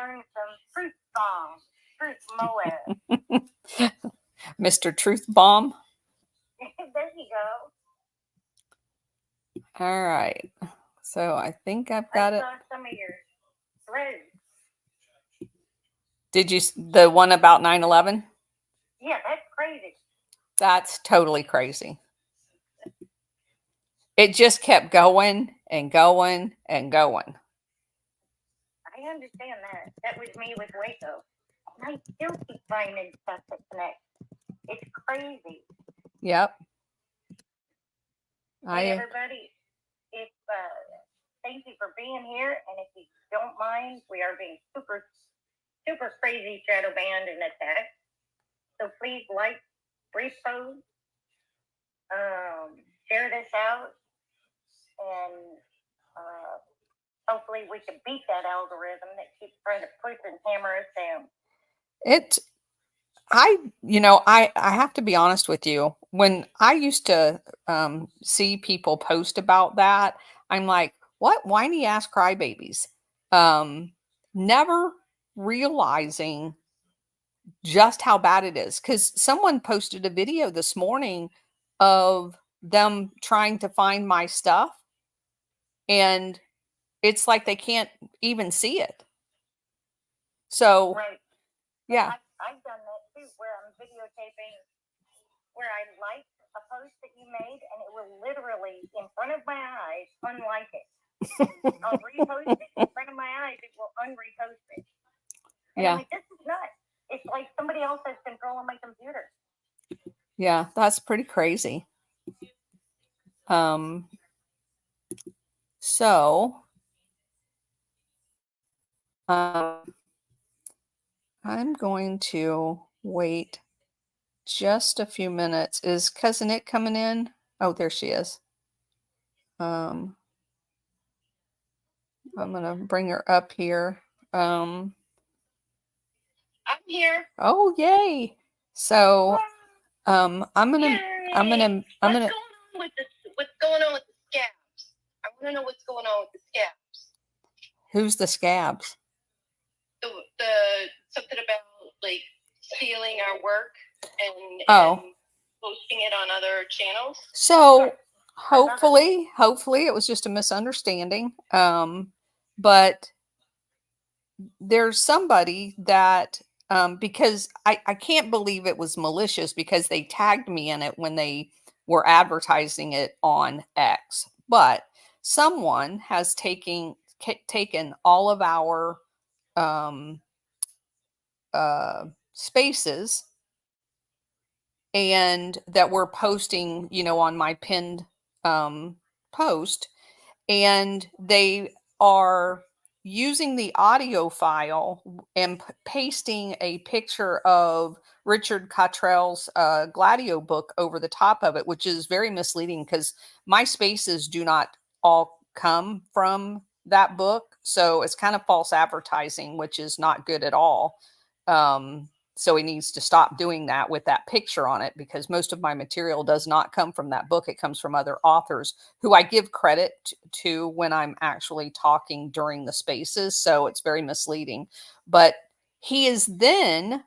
learn some truth bombs, truth Moab. Mr. Truth Bomb. There you go. All right. So I think I've got it. I saw some of your threads. Did you, the one about 9/11? Yeah, that's crazy. That's totally crazy. It just kept going and going and going. I understand that. That was me with Waco. And I still keep finding stuff that connects. It's crazy. Yep. Hey, everybody. If thank you for being here. And if you don't mind, we are being super crazy shadow banned and attacked. So please like, repost, share this out, and hopefully we can beat that algorithm that keeps trying to push and hammer us down. I have to be honest with you. When I used to see people post about that, I'm like, what whiny ass crybabies? Never realizing just how bad it is. Because someone posted a video this morning of them trying to find my stuff, and it's like they can't even see it. So, right. Yeah. I've done that too, where I'm videotaping, where I like a post that you made, and it will literally, in front of my eyes, unlike it. I'll repost it in front of my eyes, it will unrepost it. And yeah. I'm like, this is nuts. It's like somebody else has control on my computer. Yeah, that's pretty crazy. So I'm going to wait just a few minutes. Is Cousin It coming in? Oh, there she is. I'm gonna bring her up here. I'm here. Oh, yay! So, I'm gonna. What's going on with the scabs? I want to know what's going on with the scabs. Who's the scabs? The something about like stealing our work and posting it on other channels. So hopefully it was just a misunderstanding. But there's somebody that because I can't believe it was malicious, because they tagged me in it when they were advertising it on X. But someone has taken all of our spaces, and that we're posting, on my pinned post, and they are using the audio file and pasting a picture of Richard Cottrell's Gladio book over the top of it, which is very misleading, because my spaces do not all come from that book. So it's kind of false advertising, which is not good at all. So he needs to stop doing that with that picture on it, because most of my material does not come from that book. It comes from other authors who I give credit to when I'm actually talking during the spaces. So it's very misleading. But he is then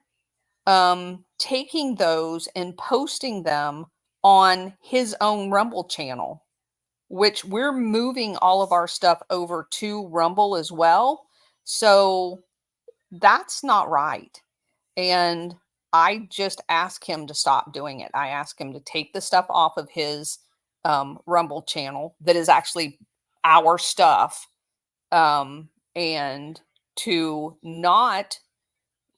taking those and posting them on his own Rumble channel, which we're moving all of our stuff over to Rumble as well. So that's not right. And I just asked him to stop doing it. I asked him to take the stuff off of his Rumble channel that is actually our stuff, and to not,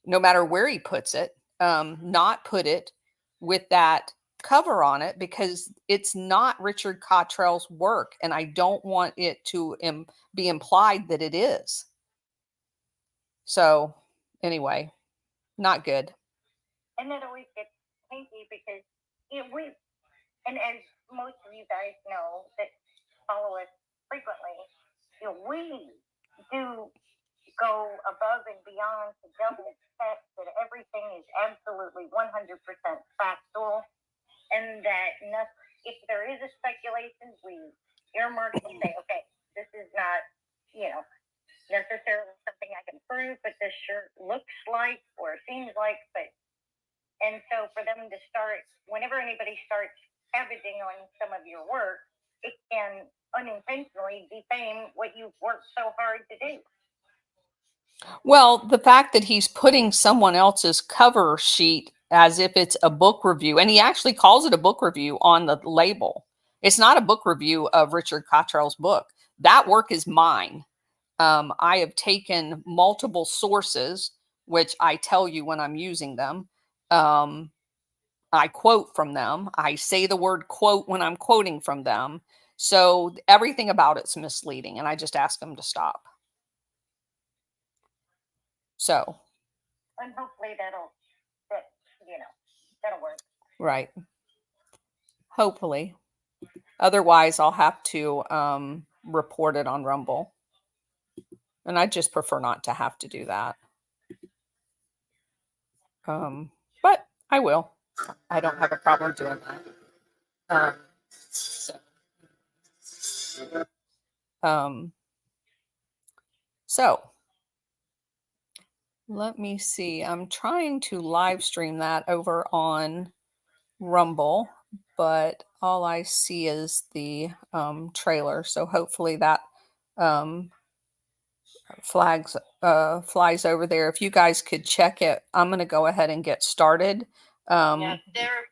no matter where he puts it, not put it with that cover on it, because it's not Richard Cottrell's work, and I don't want it to be implied that it is. So anyway, not good. And that always gets hinky, because and as most of you guys know that follow us frequently, we do go above and beyond to double check that everything is absolutely 100% factual, and that if there is a speculation, we earmark it and say, okay, this is not, necessarily something I can prove, but this sure looks like or seems like. And so for them to start, whenever anybody starts cabbaging on some of your work, it can unintentionally defame what you've worked so hard to do. Well, the fact that he's putting someone else's cover sheet as if it's a book review, and he actually calls it a book review on the label. It's not a book review of Richard Cottrell's book. That work is mine. I have taken multiple sources, which I tell you when I'm using them. I quote from them. I say the word quote when I'm quoting from them. So everything about it's misleading, and I just ask them to stop. So, and hopefully that'll work. Right. Hopefully. Otherwise, I'll have to report it on Rumble. And I just prefer not to have to do that. But I will. I don't have a problem doing that. So let me see. I'm trying to live stream that over on Rumble, but all I see is the trailer. So hopefully that flies over there. If you guys could check it, I'm going to go ahead and get started. Yeah, there are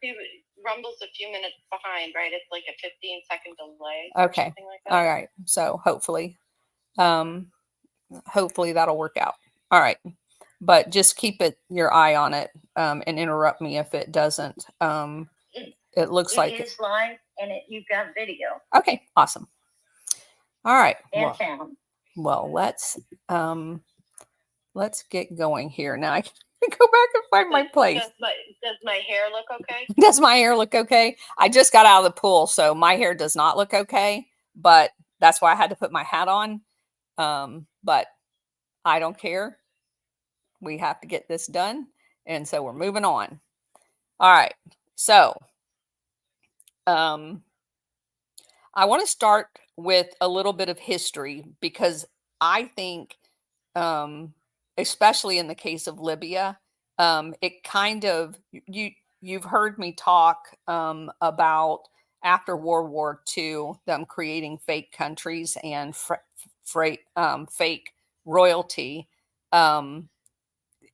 Rumble's a few minutes behind, right? It's like a 15-second delay. Okay. Or something like that. All right. So hopefully that'll work out. All right. But just keep your eye on it and interrupt me if it doesn't. It looks like it is live and you've got video. Okay, awesome. All right. And sound. Well, let's get going here. Now I can go back and find my place. Does my hair look okay? Does my hair look okay? I just got out of the pool, so my hair does not look okay, but that's why I had to put my hat on. But I don't care. We have to get this done. And so we're moving on. All right. So I want to start with a little bit of history because I think, especially in the case of Libya, it kind of you've heard me talk about after World War II, them creating fake countries and fake royalty.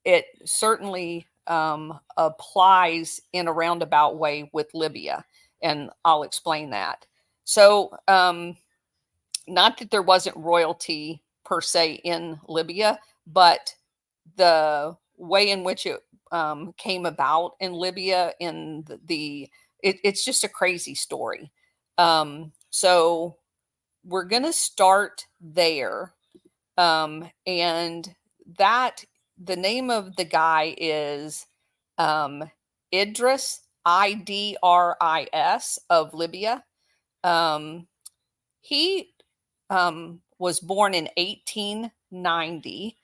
It certainly applies in a roundabout way with Libya, and I'll explain that. So, not that there wasn't royalty per se in Libya, but the way in which it came about in Libya, it's just a crazy story. So we're going to start there. And that the name of the guy is Idris, Idris of Libya. He was born in 1890.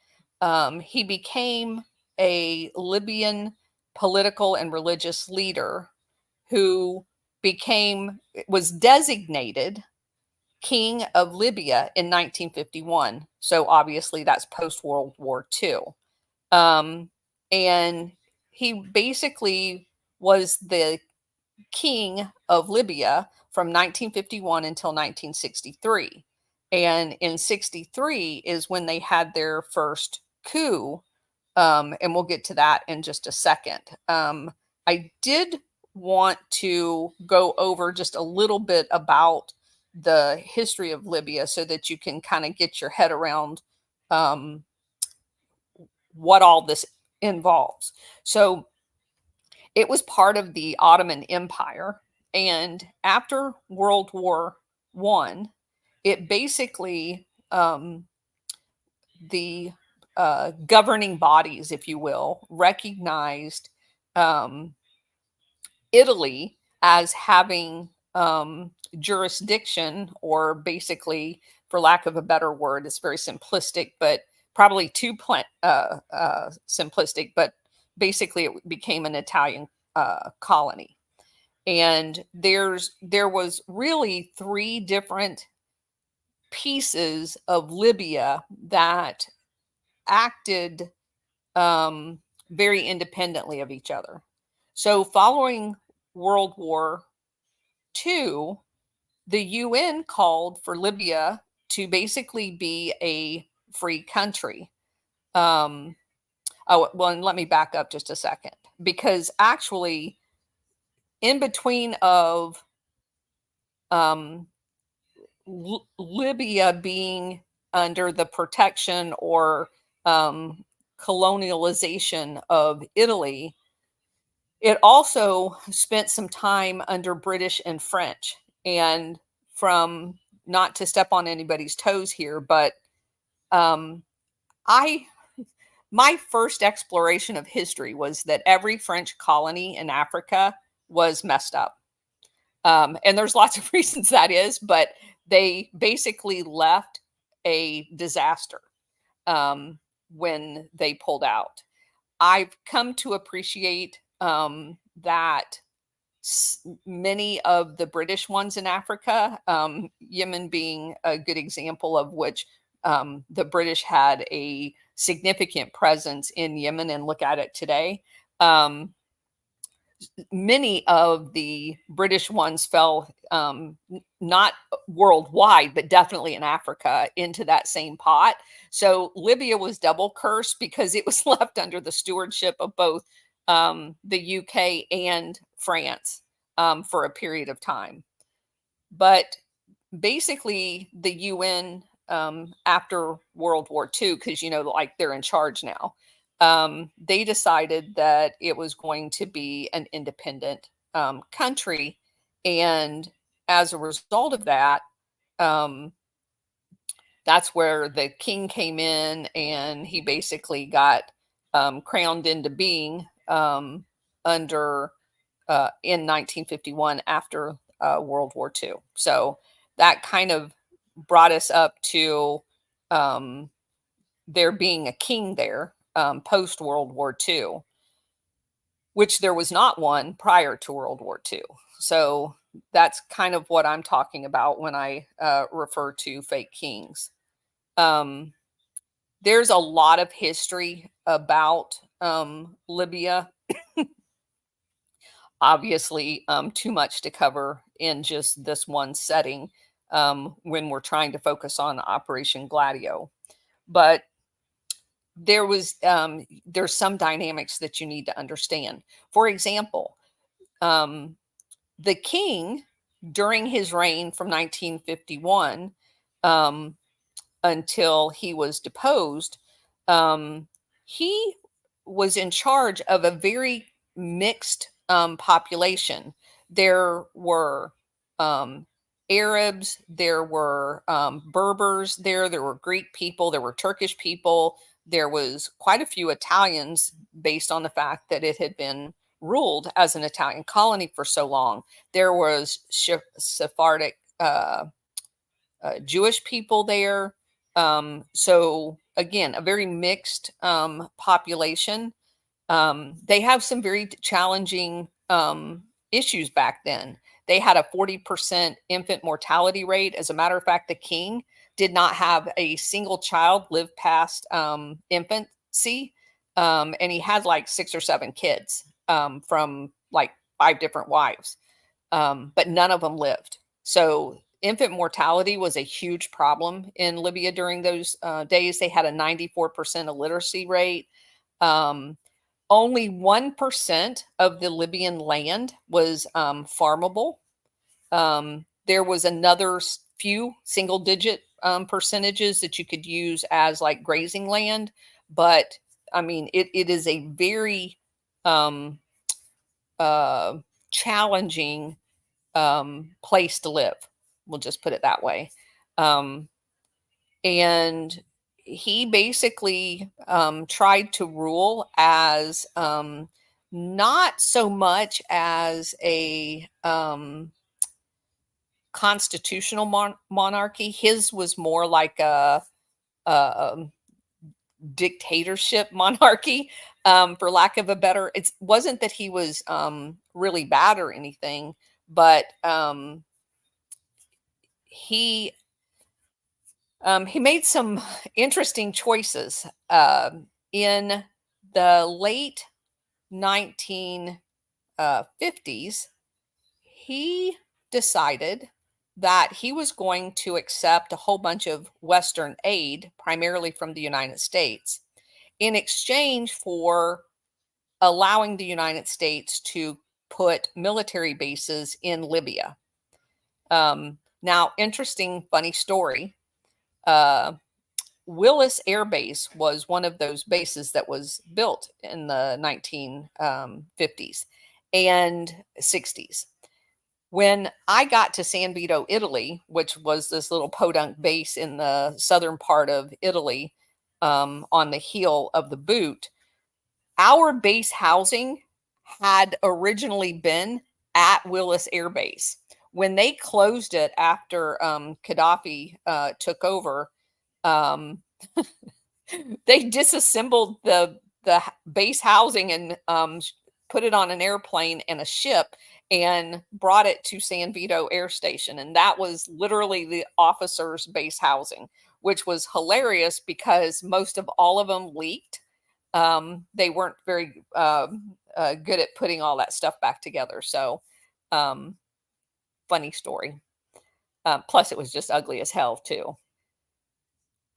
He became a Libyan political and religious leader who was designated king of Libya in 1951. So obviously that's post World War II. And he basically was the king of Libya from 1951 until 1963. And in 63 is when they had their first coup. And we'll get to that in just a second. I did want to go over just a little bit about the history of Libya so that you can kind of get your head around what all this involves. So it was part of the Ottoman Empire. And after World War I, it basically, the governing bodies, if you will, recognized Italy as having jurisdiction, or basically, for lack of a better word, it's very simplistic, but probably too simplistic, but basically it became an Italian colony. And there was really three different pieces of Libya that acted very independently of each other. So following World War II, the UN called for Libya to basically be a free country. Oh, well, and let me back up just a second, because actually in between of Libya being under the protection or colonialization of Italy, it also spent some time under British and French. And from, not to step on anybody's toes here, but um, I my first exploration of history was that every French colony in Africa was messed up. And there's lots of reasons that is, but they basically left a disaster when they pulled out. I've come to appreciate that many of the British ones in Africa, Yemen being a good example of which the British had a significant presence in Yemen, and look at it today. Many of the British ones fell, not worldwide, but definitely in Africa, into that same pot. So Libya was double cursed because it was left under the stewardship of both the UK and France for a period of time. But basically, the UN, after World War II, because, like they're in charge now, they decided that it was going to be an independent country. And as a result of that, um, that's where the king came in, and he basically got crowned into being under in 1951 after World War II. So that kind of brought us up to there being a king there post World War II, which there was not one prior to World War II. So that's kind of what I'm talking about when I refer to fake kings. There's a lot of history about Libya. Obviously, too much to cover in just this one setting when we're trying to focus on Operation Gladio. But there's some dynamics that you need to understand. For example, the king, during his reign from 1951 until he was deposed, he was in charge of a very mixed population. There were Arabs, there were Berbers, there were Greek people, there were Turkish people, there was quite a few Italians, based on the fact that it had been ruled as an Italian colony for so long. There was Sephardic Jewish people there. So again, a very mixed population. They have some very challenging issues back then. They had a 40% infant mortality rate. As a matter of fact, the king did not have a single child live past infancy. And he had like 6 or 7 kids from like 5 different wives, but none of them lived. So infant mortality was a huge problem in Libya during those days. They had a 94% illiteracy rate. Only 1% of the Libyan land was farmable. There was another few single digit percentages that you could use as like grazing land. But I mean, it is a very challenging place to live. We'll just put it that way. And he basically tried to rule as not so much as a constitutional monarchy. His was more like a dictatorship monarchy, for lack of a better. It wasn't that he was really bad or anything, but he He made some interesting choices in the late 1950s. He decided that he was going to accept a whole bunch of Western aid, primarily from the United States, in exchange for allowing the United States to put military bases in Libya. Now, interesting, funny story. Uh, Willis Air Base was one of those bases that was built in the 1950s and 60s. When I got to San Vito, Italy, which was this little podunk base in the southern part of Italy, on the heel of the boot, our base housing had originally been at Willis Air Base. When they closed it after Gaddafi took over, um, they disassembled the base housing and put it on an airplane and a ship and brought it to San Vito Air Station. And that was literally the officers' base housing, which was hilarious because most of all of them leaked. They weren't very good at putting all that stuff back together. So, funny story. Plus, it was just ugly as hell, too.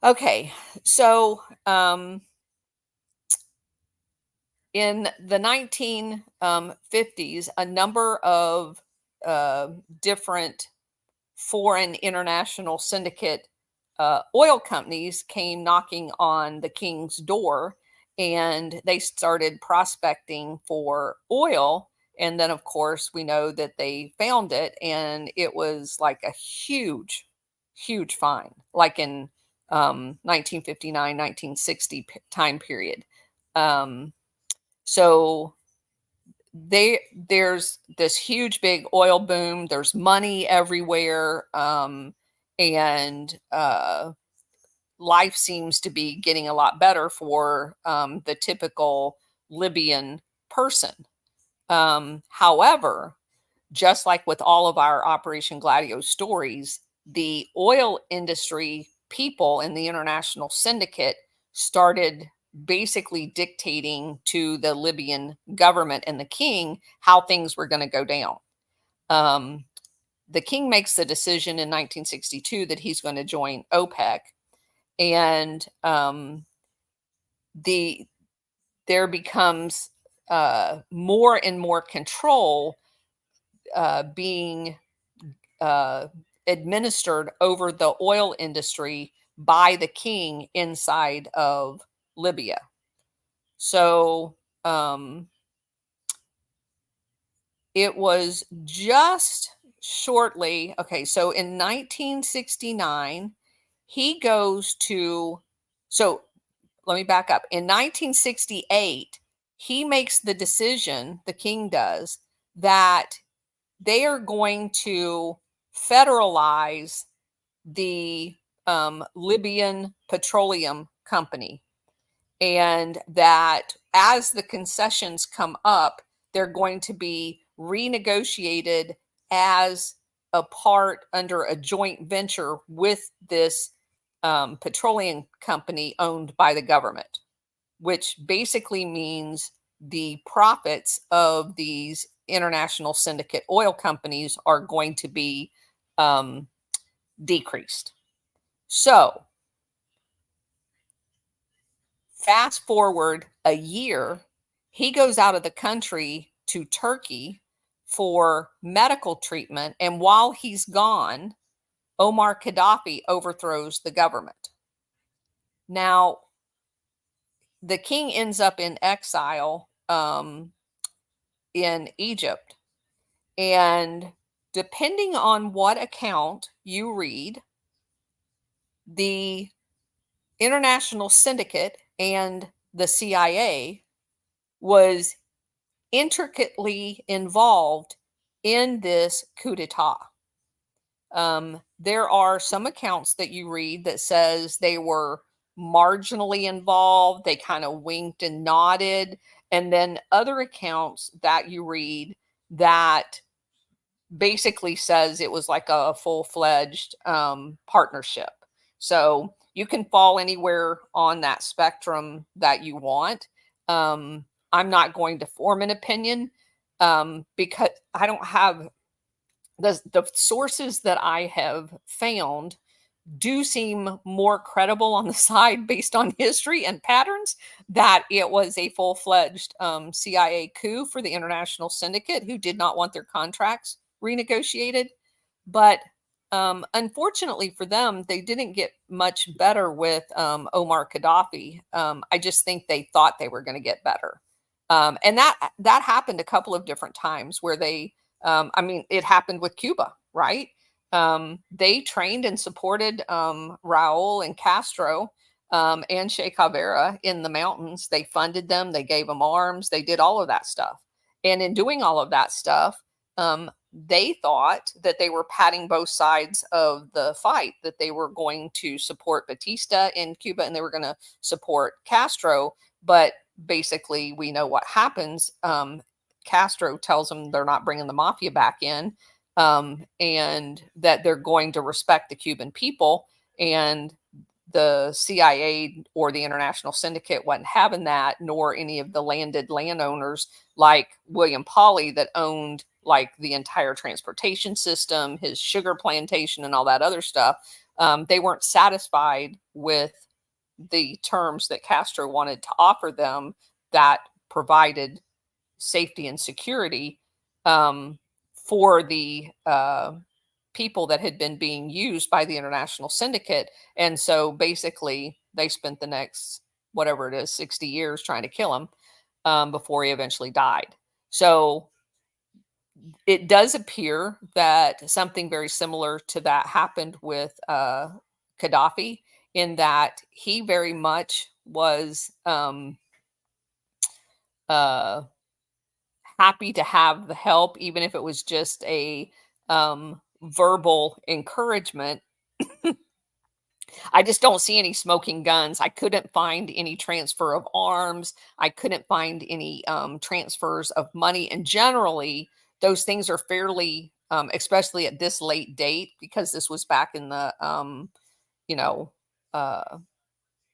Okay, so in the 1950s, a number of different foreign international syndicate oil companies came knocking on the king's door, and they started prospecting for oil. And then, of course, we know that they found it, and it was like a huge, huge find, like in 1959, 1960 time period. So there's this huge big oil boom. There's money everywhere, and life seems to be getting a lot better for the typical Libyan person. However, just like with all of our Operation Gladio stories, the oil industry people in the international syndicate started basically dictating to the Libyan government and the king how things were going to go down. The king makes the decision in 1962 that he's going to join OPEC, and there becomes more and more control being administered over the oil industry by the king inside of Libya. So it was just shortly, okay, so in 1969, he goes to, so let me back up. In 1968, he makes the decision, the king does, that they are going to federalize the Libyan Petroleum Company, and that as the concessions come up, they're going to be renegotiated as a part under a joint venture with this petroleum company owned by the government, which basically means the profits of these international syndicate oil companies are going to be decreased. So, fast forward a year, he goes out of the country to Turkey for medical treatment. And while he's gone, Omar Gaddafi overthrows the government. Now, the king ends up in exile in Egypt. And depending on what account you read, the international syndicate and the CIA was intricately involved in this coup d'etat. There are some accounts that you read that says they were marginally involved, they kind of winked and nodded, and then other accounts that you read that basically says it was like a full-fledged partnership. So you can fall anywhere on that spectrum that you want. I'm not going to form an opinion because I don't have the sources that I have found do seem more credible on the side based on history and patterns that it was a full-fledged CIA coup for the international syndicate who did not want their contracts renegotiated. But unfortunately for them, they didn't get much better with Omar Gaddafi. I just think they thought they were going to get better. And that happened a couple of different times where they, I mean, it happened with Cuba, right? They trained and supported Raul and Castro and Che Guevara in the mountains. They funded them, they gave them arms, they did all of that stuff. And in doing all of that stuff, they thought that they were patting both sides of the fight, that they were going to support Batista in Cuba and they were going to support Castro. But basically, we know what happens. Castro tells them they're not bringing the mafia back in, and that they're going to respect the Cuban people. And the CIA or the international syndicate wasn't having that, nor any of the landed landowners like William Pauly that owned like the entire transportation system, his sugar plantation, and all that other stuff. They weren't satisfied with the terms that Castro wanted to offer them that provided safety and security for the people that had been being used by the international syndicate. And so basically, they spent the next, whatever it is, 60 years trying to kill him before he eventually died. So it does appear that something very similar to that happened with Gaddafi, in that he very much was happy to have the help, even if it was just a verbal encouragement. I just don't see any smoking guns. I couldn't find any transfer of arms. I couldn't find any transfers of money. And generally, those things are fairly, especially at this late date, because this was back in the, you know,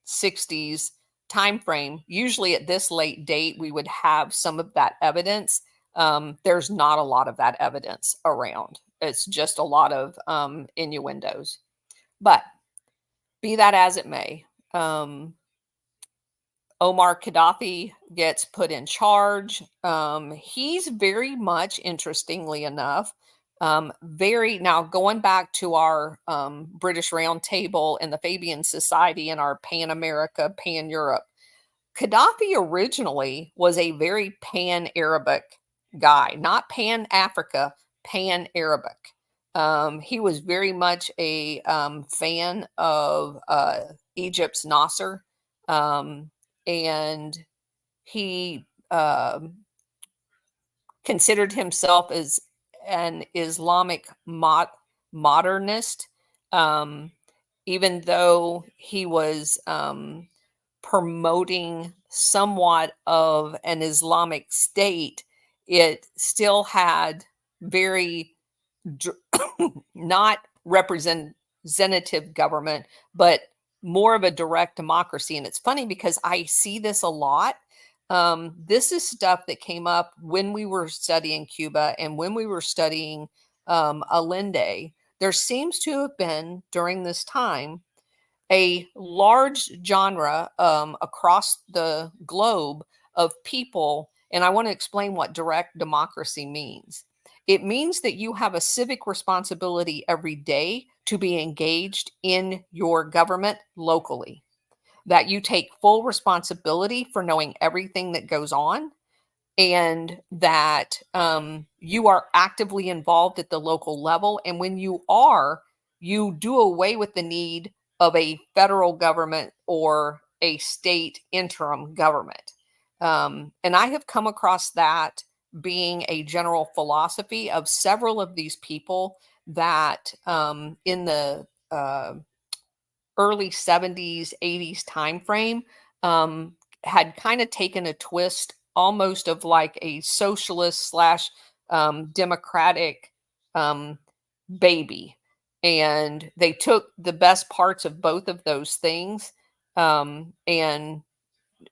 60s time frame. Usually at this late date, we would have some of that evidence. There's not a lot of that evidence around. It's just a lot of innuendos. But be that as it may, Omar Gaddafi gets put in charge. He's very much, interestingly enough, very now going back to our British Round Table and the Fabian Society and our Pan America, Pan Europe. Gaddafi originally was a very Pan Arabic guy, not Pan Africa, Pan Arabic. He was very much a fan of Egypt's Nasser, and he considered himself as an Islamic modernist, even though he was promoting somewhat of an Islamic state. It still had very not representative government, but more of a direct democracy. And it's funny because I see this a lot. This is stuff that came up when we were studying Cuba and when we were studying Allende. There seems to have been during this time a large genre across the globe of people. And I want to explain what direct democracy means. It means that you have a civic responsibility every day to be engaged in your government locally, that you take full responsibility for knowing everything that goes on, and that you are actively involved at the local level. And when you are, you do away with the need of a federal government or a state interim government. And I have come across that being a general philosophy of several of these people that in the early 70s, 80s timeframe had kind of taken a twist almost of like a socialist slash democratic baby. and they took the best parts of both of those things, and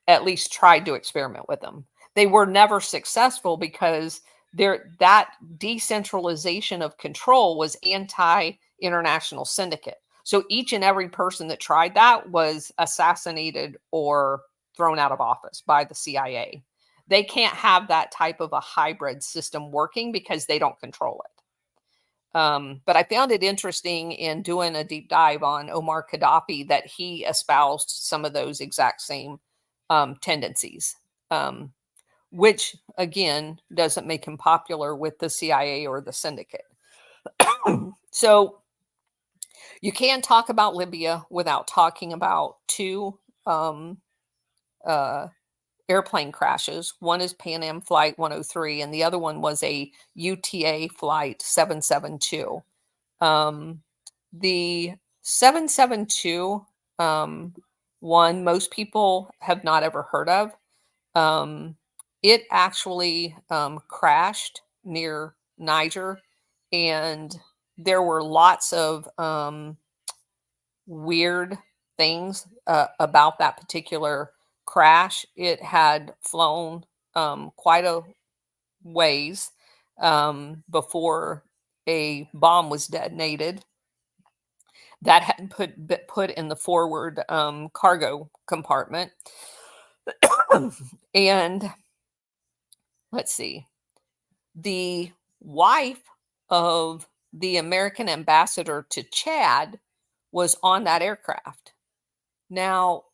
at least tried to experiment with them. They were never successful because that decentralization of control was anti-international syndicate. So each and every person that tried that was assassinated or thrown out of office by the CIA. They can't have that type of a hybrid system working because they don't control it. But I found it interesting in doing a deep dive on Omar Gaddafi that he espoused some of those exact same tendencies, um, which again doesn't make him popular with the CIA or the syndicate. So you can talk about Libya without talking about two um, uh, airplane crashes. One is Pan Am Flight 103, and the other one was a UTA Flight 772. The 772 one, most people have not ever heard of. Um, it actually crashed near Niger, and there were lots of weird things about that particular crash. It had flown quite a ways before a bomb was detonated that had put in the forward cargo compartment. And let's see, the wife of the American ambassador to Chad was on that aircraft. Now,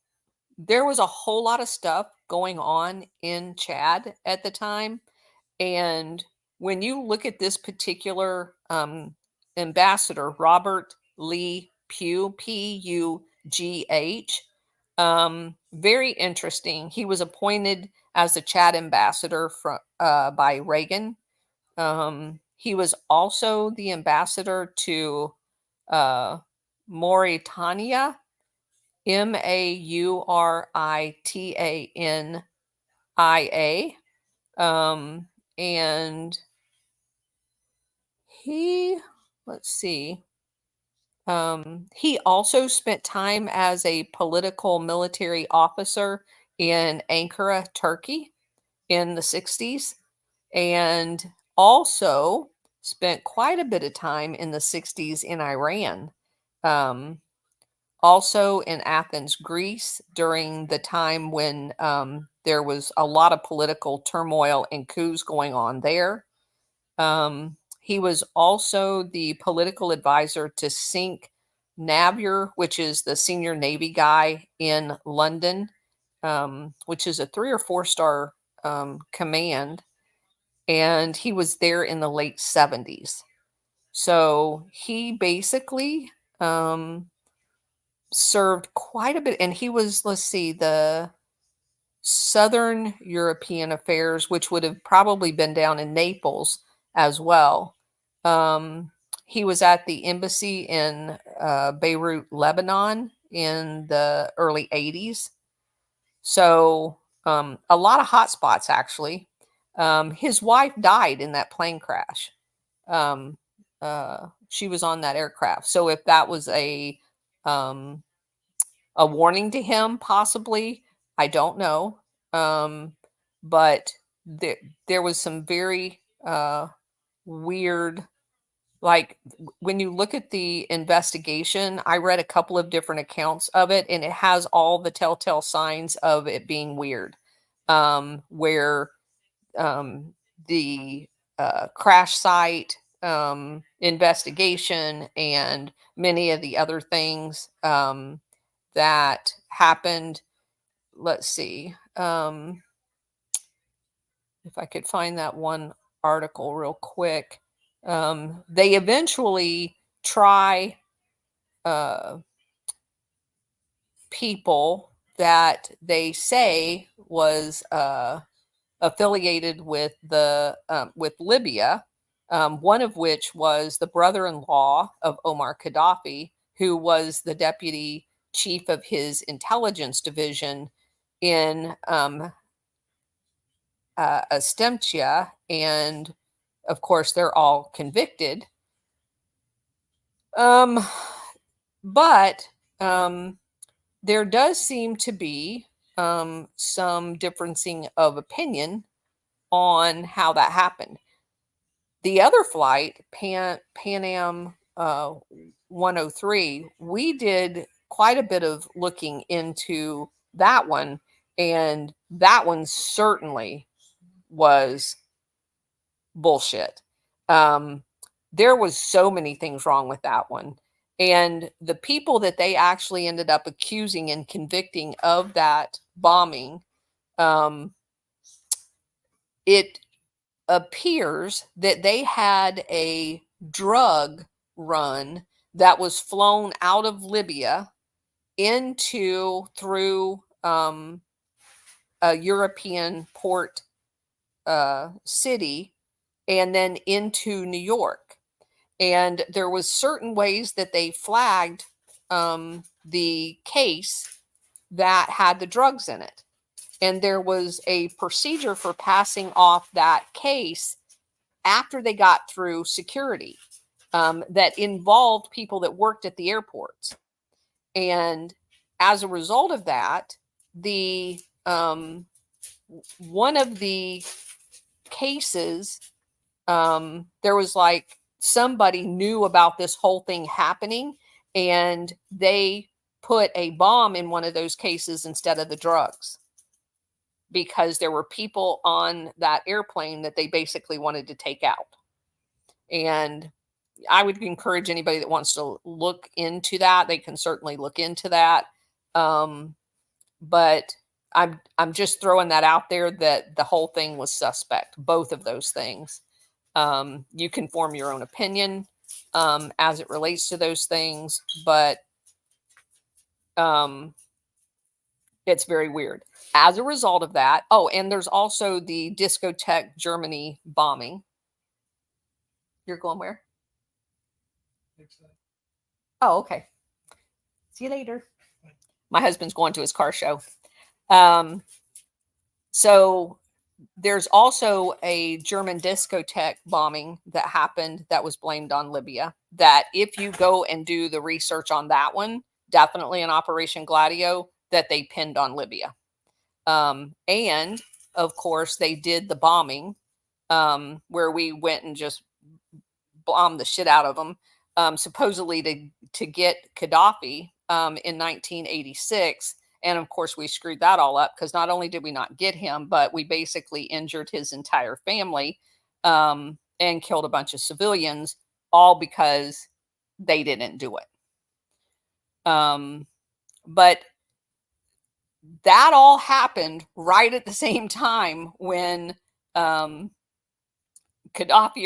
there was a whole lot of stuff going on in Chad at the time. And when you look at this particular ambassador, Robert Lee Pugh, Pugh, very interesting. He was appointed as the Chad ambassador by Reagan. He was also the ambassador to Mauritania, Mauritania. And let's see, he also spent time as a political military officer in Ankara, Turkey in the 60s, and also spent quite a bit of time in the 60s in Iran. Also in Athens, Greece, during the time when there was a lot of political turmoil and coups going on there. He was also the political advisor to Sink Navier, which is the senior Navy guy in London, which is a 3 or 4-star command. And he was there in the late 70s. So he basically served quite a bit. And he was, let's see, the Southern European affairs, which would have probably been down in Naples as well. He was at the embassy in Beirut, Lebanon in the early 80s. So a lot of hot spots, actually. His wife died in that plane crash. She was on that aircraft. So if that was a warning to him, possibly, I don't know. But there was some very weird, like when you look at the investigation, I read a couple of different accounts of it, and it has all the telltale signs of it being weird, where the crash site investigation and many of the other things that happened. Let's see if I could find that one article real quick. They eventually try people that they say was affiliated with with Libya. One of which was the brother-in-law of Omar Gaddafi, who was the deputy chief of his intelligence division in Astemcia, and of course they're all convicted. Um, but there does seem to be some differencing of opinion on how that happened. The other flight, Pan Am 103, we did quite a bit of looking into that one, and that one certainly was bullshit. There was so many things wrong with that one. And the people that they actually ended up accusing and convicting of that bombing, um, it appears that they had a drug run that was flown out of Libya through a European port city and then into New York. And there was certain ways that they flagged the case that had the drugs in it. And there was a procedure for passing off that case after they got through security that involved people that worked at the airports. And as a result of that, the one of the cases, there was like somebody knew about this whole thing happening, and they put a bomb in one of those cases instead of the drugs because there were people on that airplane that they basically wanted to take out. And I would encourage anybody that wants to look into that. They can certainly look into that. But I'm just throwing that out there that the whole thing was suspect. Both of those things. You can form your own opinion as it relates to those things, but it's very weird. As a result of that, oh, and there's also the discotheque Germany bombing. You're going where? Oh, okay. See you later. My husband's going to his car show. So there's also a German discotheque bombing that happened that was blamed on Libya. That if you go and do the research on that one, definitely an Operation Gladio that they pinned on Libya. And of course, they did the bombing where we went and just bombed the shit out of them, supposedly to get Gaddafi in 1986. And of course, we screwed that all up because not only did we not get him, but we basically injured his entire family and killed a bunch of civilians, all because they didn't do it. But that all happened right at the same time when Gaddafi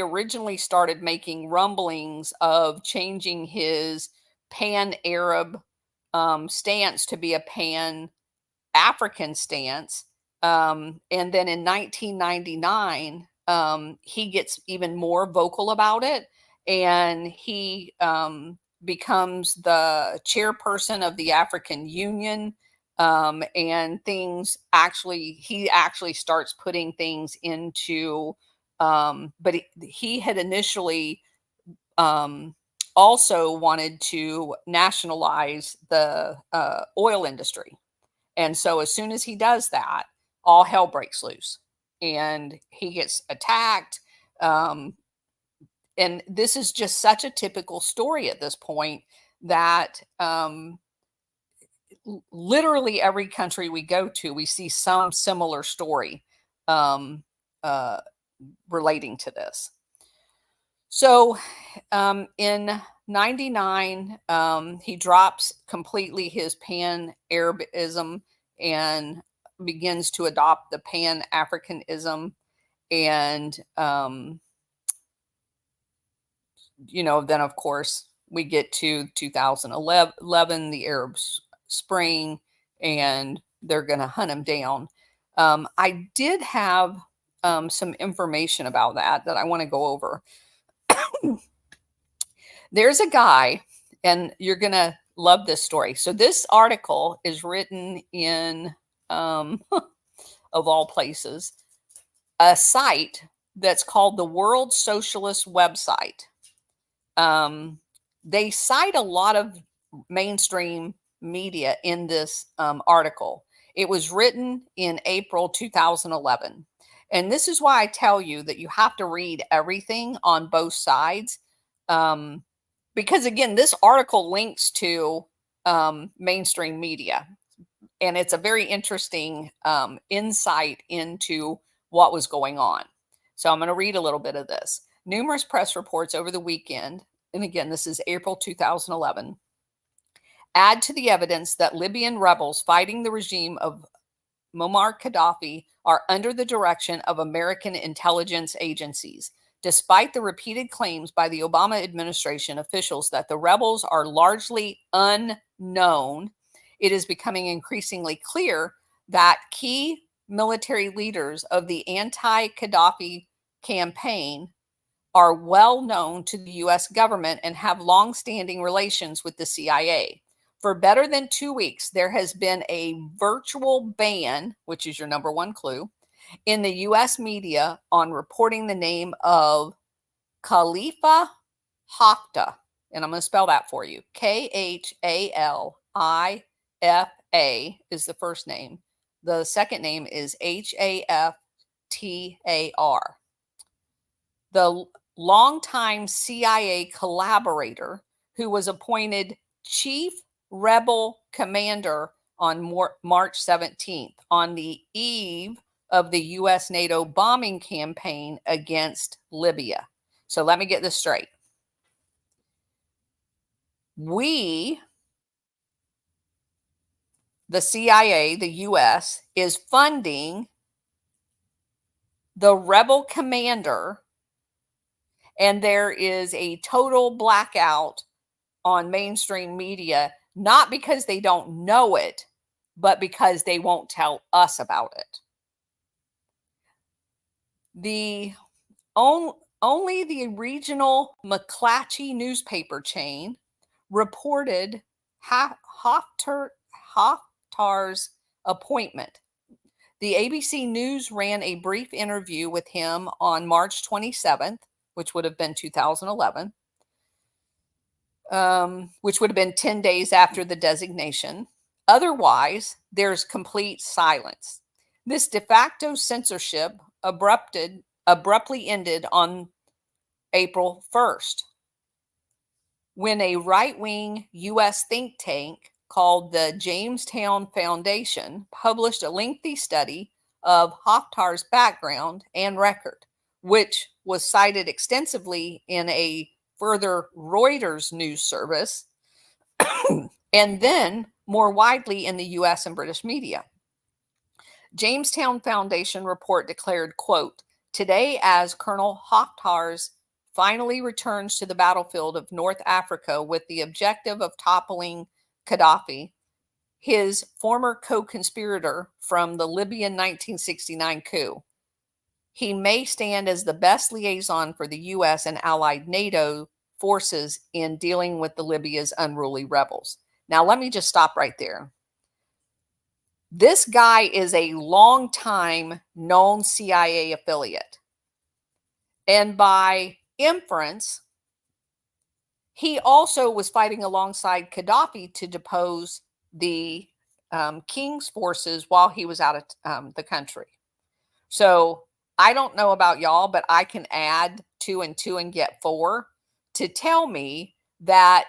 originally started making rumblings of changing his pan-Arab stance to be a pan-African stance. And then in 1999, he gets even more vocal about it. And he becomes the chairperson of the African Union. And he actually starts putting things into but he had initially also wanted to nationalize the oil industry. And so as soon as he does that, all hell breaks loose and he gets attacked. And this is just such a typical story at this point that literally every country we go to, we see some similar story relating to this. So in 99, he drops completely his pan-Arabism and begins to adopt the pan-Africanism. And, then of course we get to 2011, the Arab Spring, and they're going to hunt him down. I did have some information about that I want to go over. There's a guy, and you're going to love this story. So this article is written in, of all places, a site that's called the World Socialist website. they cite a lot of mainstream media in this article. It was written in April 2011. And this is why I tell you that you have to read everything on both sides. Because again, this article links to mainstream media. And it's a very interesting insight into what was going on. So I'm going to read a little bit of this. Numerous press reports over the weekend, and again, this is April 2011, add to the evidence that Libyan rebels fighting the regime of Muammar Gaddafi are under the direction of American intelligence agencies. Despite the repeated claims by the Obama administration officials that the rebels are largely unknown, it is becoming increasingly clear that key military leaders of the anti-Gaddafi campaign are well known to the U.S. government and have long-standing relations with the CIA. For better than 2 weeks, there has been a virtual ban, which is your number one clue, in the U.S. media on reporting the name of Khalifa Haftar. And I'm going to spell that for you. Khalifa is the first name. The second name is Haftar. The longtime CIA collaborator who was appointed chief rebel commander on March 17th, on the eve of the U.S. NATO bombing campaign against Libya. So let me get this straight. We, the CIA, the U.S., is funding the rebel commander, and there is a total blackout on mainstream media, not because they don't know it, but because they won't tell us about it. Only the regional McClatchy newspaper chain reported Haftar's appointment. The ABC News ran a brief interview with him on March 27th, which would have been 2011. Which would have been 10 days after the designation. Otherwise, there's complete silence. This de facto censorship abruptly ended on April 1st, when a right-wing U.S. think tank called the Jamestown Foundation published a lengthy study of Haftar's background and record, which was cited extensively in a further Reuters news service, and then more widely in the U.S. and British media. Jamestown Foundation report declared, quote, today as Colonel Haftar's finally returns to the battlefield of North Africa with the objective of toppling Gaddafi, his former co-conspirator from the Libyan 1969 coup. He may stand as the best liaison for the U.S. and allied NATO forces in dealing with the Libya's unruly rebels. Now, let me just stop right there. This guy is a longtime known CIA affiliate. And by inference, he also was fighting alongside Gaddafi to depose the king's forces while he was out of the country. So I don't know about y'all, but I can add 2 and 2 and get 4 to tell me that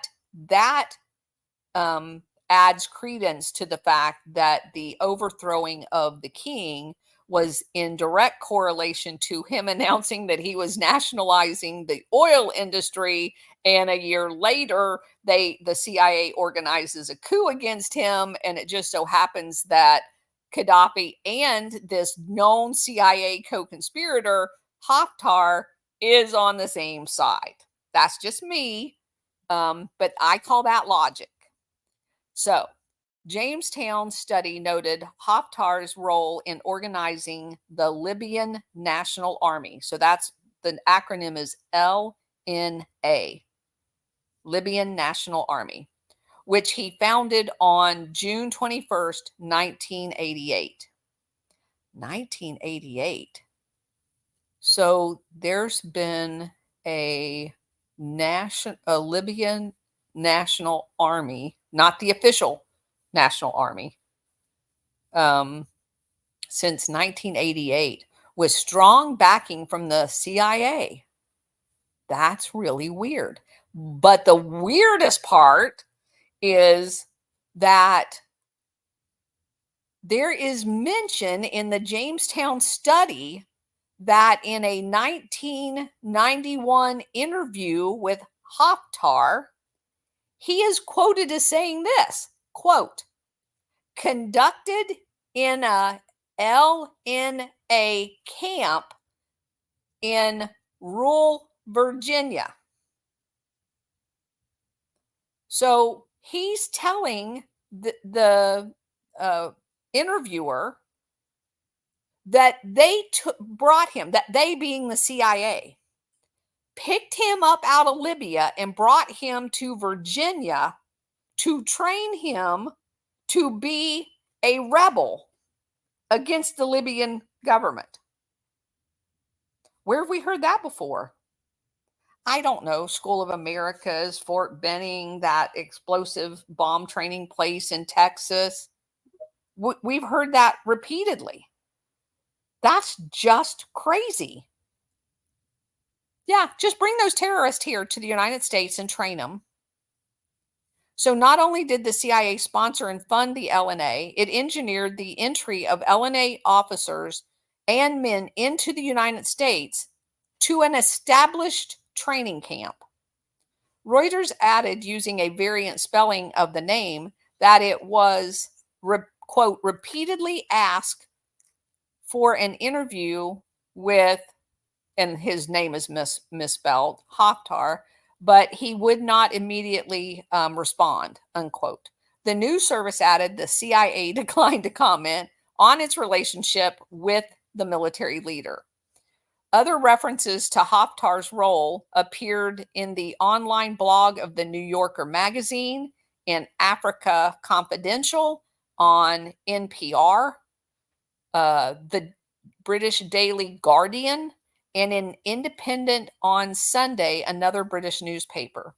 adds credence to the fact that the overthrowing of the king was in direct correlation to him announcing that he was nationalizing the oil industry, and a year later the CIA organizes a coup against him, and it just so happens that Gaddafi and this known CIA co-conspirator Haftar is on the same side. That's just me, but I call that logic. So, Jamestown study noted Haftar's role in organizing the Libyan National Army. So that's the acronym is LNA, Libyan National Army, which he founded on June 21st, 1988. 1988. So there's been a Libyan National Army, not the official National Army, since 1988, with strong backing from the CIA. That's really weird. But the weirdest part is that there is mention in the Jamestown study that in a 1991 interview with Haftar, he is quoted as saying this, quote, conducted in a LNA camp in rural Virginia. So he's telling the interviewer that they brought him, that they being the CIA, picked him up out of Libya and brought him to Virginia to train him to be a rebel against the Libyan government. Where have we heard that before? I don't know. School of Americas, Fort Benning, that explosive bomb training place in Texas. We've heard that repeatedly. That's just crazy. Yeah, just bring those terrorists here to the United States and train them. So not only did the CIA sponsor and fund the LNA, it engineered the entry of LNA officers and men into the United States to an established training camp. Reuters added, using a variant spelling of the name, that it was, quote, repeatedly asked for an interview with, and his name is misspelled, Haftar, but he would not immediately respond, unquote. The news service added the CIA declined to comment on its relationship with the military leader. Other references to Haftar's role appeared in the online blog of the New Yorker magazine, in Africa Confidential, on NPR, the British Daily Guardian, and in Independent on Sunday, another British newspaper.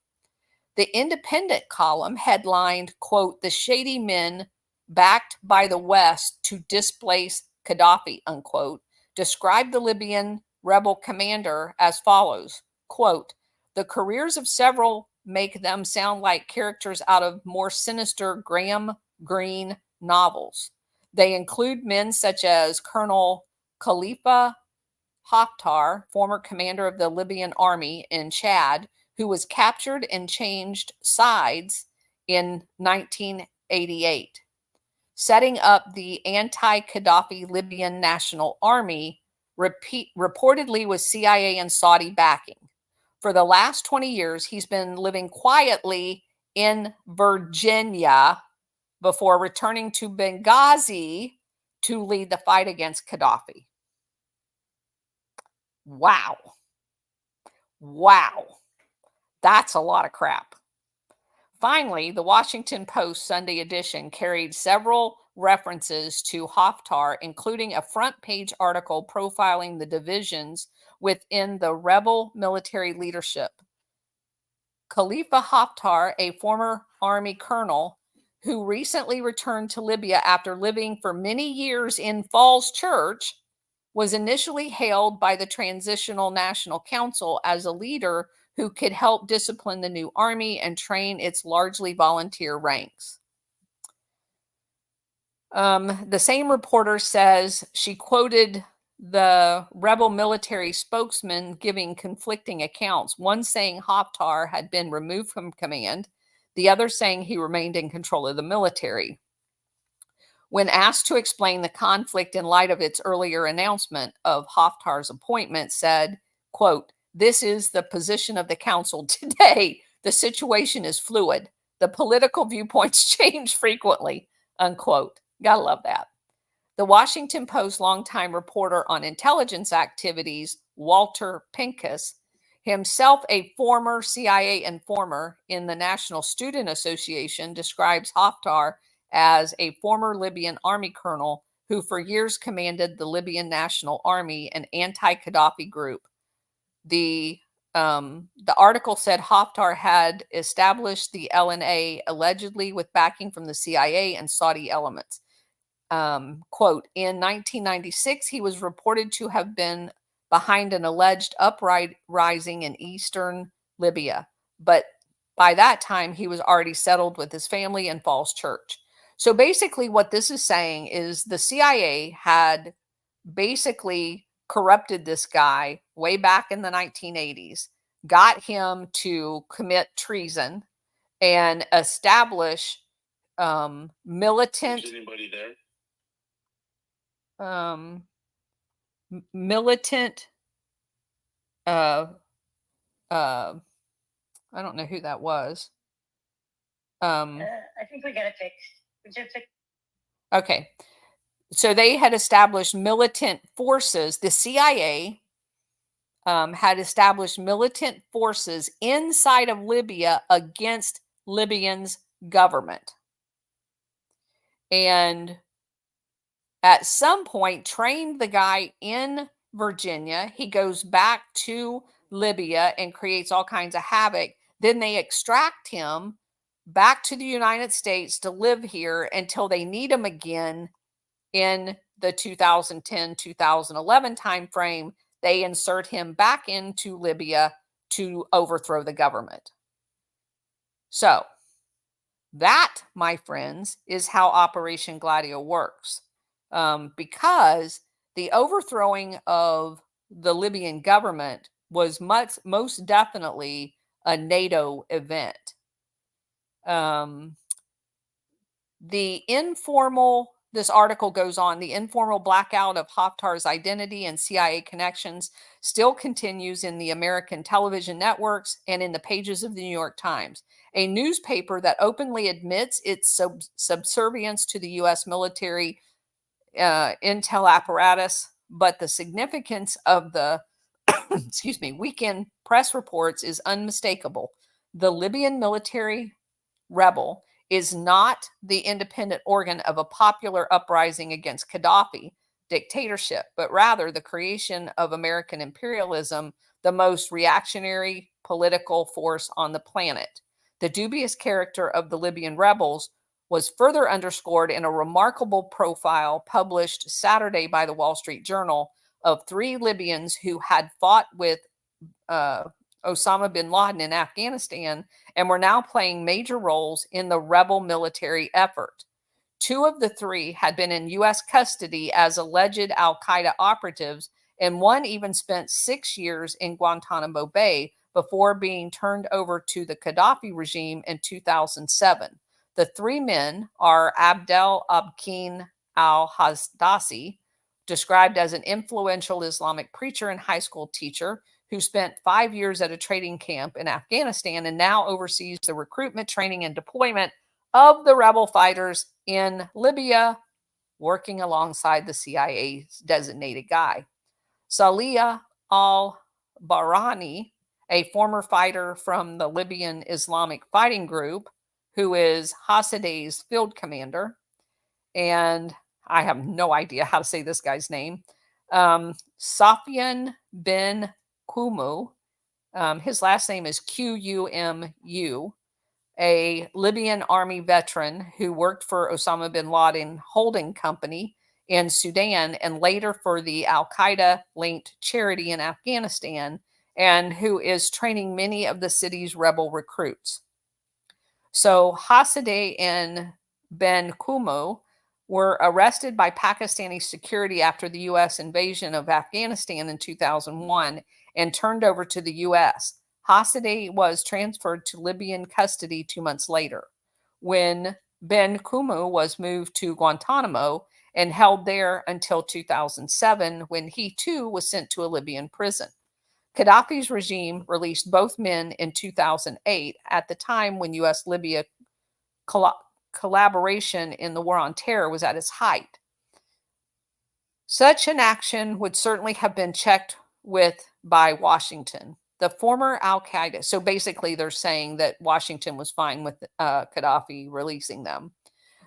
The Independent column headlined, quote, the shady men backed by the West to displace Gaddafi, unquote, described the Libyan rebel commander as follows, quote, the careers of several make them sound like characters out of more sinister Graham Greene novels. They include men such as Colonel Khalifa Haftar, former commander of the Libyan army in Chad, who was captured and changed sides in 1988, setting up the anti-Gaddafi Libyan National Army, reportedly with CIA and Saudi backing. For the last 20 years, he's been living quietly in Virginia before returning to Benghazi to lead the fight against Gaddafi. Wow. Wow. That's a lot of crap. Finally, the Washington Post Sunday edition carried several references to Haftar, including a front page article profiling the divisions within the rebel military leadership. Khalifa Haftar, a former army colonel who recently returned to Libya after living for many years in Falls Church, was initially hailed by the Transitional National Council as a leader who could help discipline the new army and train its largely volunteer ranks. The same reporter says she quoted the rebel military spokesman giving conflicting accounts, one saying Haftar had been removed from command, the other saying he remained in control of the military. When asked to explain the conflict in light of its earlier announcement of Haftar's appointment, said, quote, this is the position of the council today. The situation is fluid. The political viewpoints change frequently, unquote. Gotta love that. The Washington Post longtime reporter on intelligence activities, Walter Pincus, himself a former CIA informer in the National Student Association, describes Haftar as a former Libyan army colonel who for years commanded the Libyan National Army, an anti-Gaddafi group. The The article said Haftar had established the LNA allegedly with backing from the CIA and Saudi elements. Quote, in 1996, he was reported to have been behind an alleged uprising in eastern Libya, but by that time, he was already settled with his family and Falls Church. So basically, what this is saying is the CIA had basically corrupted this guy way back in the 1980s, got him to commit treason and establish militant. Is anybody there? Militant I don't know who that was. I think we got it fixed. Okay. So they had established militant forces. The CIA had established militant forces inside of Libya against Libyan's government. And at some point trained the guy in Virginia. He goes back to Libya and creates all kinds of havoc. Then they extract him back to the United States to live here until they need him again in the 2010-2011 timeframe. They insert him back into Libya to overthrow the government. So that, my friends, is how Operation Gladio works. Because the overthrowing of the Libyan government was most definitely a NATO event. This article goes on, the informal blackout of Haftar's identity and CIA connections still continues in the American television networks and in the pages of the New York Times, a newspaper that openly admits its subservience to the U.S. military intel apparatus. But the significance of the weekend press reports is unmistakable. The Libyan military rebel is not the independent organ of a popular uprising against Gaddafi dictatorship, but rather the creation of American imperialism, the most reactionary political force on the planet. The dubious character of the Libyan rebels was further underscored in a remarkable profile published Saturday by the Wall Street Journal of 3 Libyans who had fought with Osama bin Laden in Afghanistan and were now playing major roles in the rebel military effort. 2 of the 3 had been in U.S. custody as alleged al-Qaeda operatives, and one even spent 6 years in Guantanamo Bay before being turned over to the Gaddafi regime in 2007. The 3 men are Abdel Abkin al-Hasdassi, described as an influential Islamic preacher and high school teacher who spent 5 years at a training camp in Afghanistan and now oversees the recruitment, training, and deployment of the rebel fighters in Libya, working alongside the CIA's designated guy. Salih al-Bahrani, a former fighter from the Libyan Islamic Fighting Group, who is Hasadeh's field commander, and I have no idea how to say this guy's name, Safian bin Kumu, his last name is Qumu, a Libyan army veteran who worked for Osama bin Laden Holding Company in Sudan and later for the al-Qaeda-linked charity in Afghanistan, and who is training many of the city's rebel recruits. So Hasadeh and Ben Kumu were arrested by Pakistani security after the U.S. invasion of Afghanistan in 2001 and turned over to the U.S. Hasadeh was transferred to Libyan custody 2 months later, when Ben Kumu was moved to Guantanamo and held there until 2007, when he too was sent to a Libyan prison. Gaddafi's regime released both men in 2008, at the time when U.S.-Libya collaboration in the war on terror was at its height. Such an action would certainly have been checked with by Washington. The former al-Qaeda, so basically they're saying that Washington was fine with Gaddafi releasing them.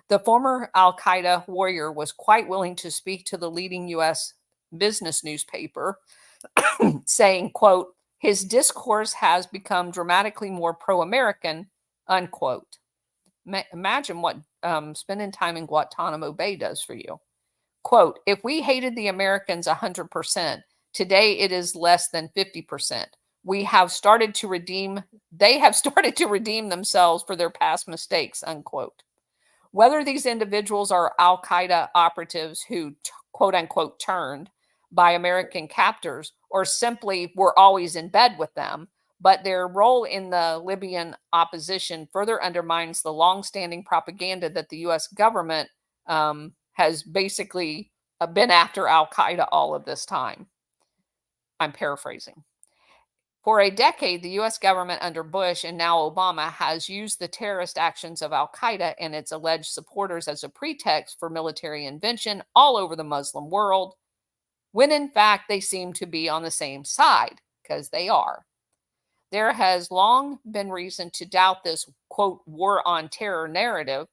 The former al-Qaeda warrior was quite willing to speak to the leading U.S. business newspaper, saying, quote, His discourse has become dramatically more pro-American, unquote. Imagine what spending time in Guantanamo Bay does for you. Quote, if we hated the Americans 100%, today it is less than 50%. They have started to redeem themselves for their past mistakes, unquote. Whether these individuals are Al Qaeda operatives who, quote unquote, turned by American captors or simply were always in bed with them, but their role in the Libyan opposition further undermines the longstanding propaganda that the U.S. government has basically been after Al Qaeda all of this time. I'm paraphrasing. For a decade, the U.S. government under Bush and now Obama has used the terrorist actions of Al Qaeda and its alleged supporters as a pretext for military intervention all over the Muslim world, when in fact they seem to be on the same side, because they are. There has long been reason to doubt this, quote, war on terror narrative,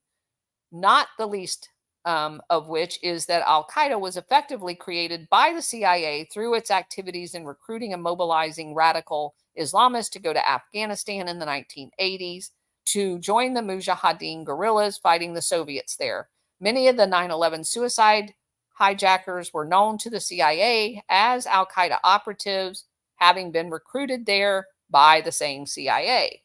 not the least of which is that Al Qaeda was effectively created by the CIA through its activities in recruiting and mobilizing radical Islamists to go to Afghanistan in the 1980s to join the Mujahideen guerrillas fighting the Soviets there. Many of the 9/11 suicide hijackers were known to the CIA as Al Qaeda operatives, having been recruited there by the same CIA.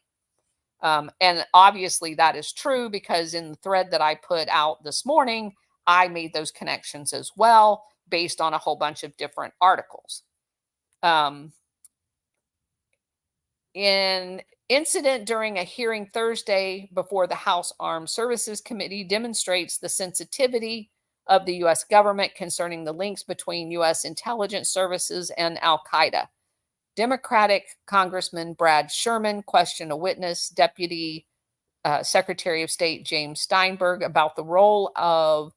And obviously that is true because in the thread that I put out this morning, I made those connections as well based on a whole bunch of different articles. An incident during a hearing Thursday before the House Armed Services Committee demonstrates the sensitivity of the U.S. government concerning the links between U.S. intelligence services and Al Qaeda. Democratic Congressman Brad Sherman questioned a witness, Deputy Secretary of State James Steinberg, about the role of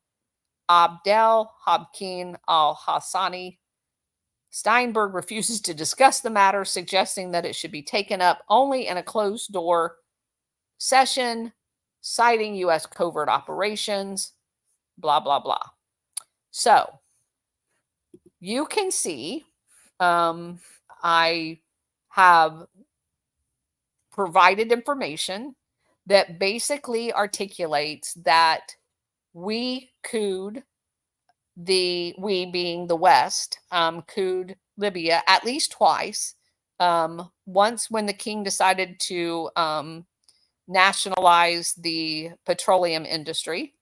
Abdel Habkin al-Hassani. Steinberg refuses to discuss the matter, suggesting that it should be taken up only in a closed-door session, citing U.S. covert operations, blah, blah, blah. So you can see I have provided information that basically articulates that we being the West, cooed Libya at least twice. Once when the king decided to nationalize the petroleum industry,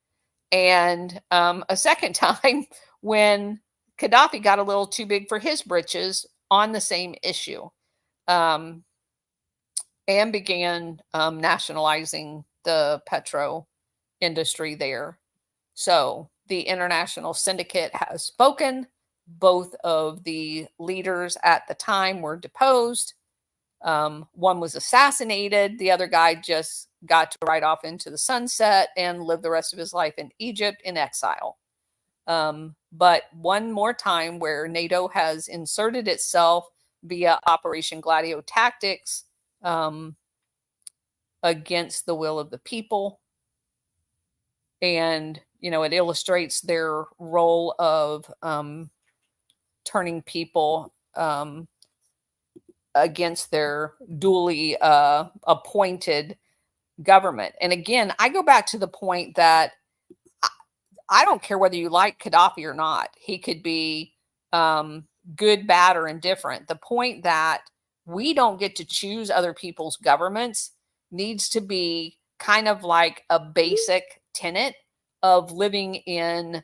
and a second time when Gaddafi got a little too big for his britches on the same issue, and began nationalizing the petro industry there. So the international syndicate has spoken. Both of the leaders at the time were deposed. One was assassinated. The other guy just got to ride off into the sunset and live the rest of his life in Egypt in exile. But one more time where NATO has inserted itself via Operation Gladio tactics against the will of the people. And, it illustrates their role of turning people against their duly appointed government. And again, I go back to the point that I don't care whether you like Gaddafi or not. He could be good, bad, or indifferent. The point that we don't get to choose other people's governments needs to be kind of like a basic tenet of living in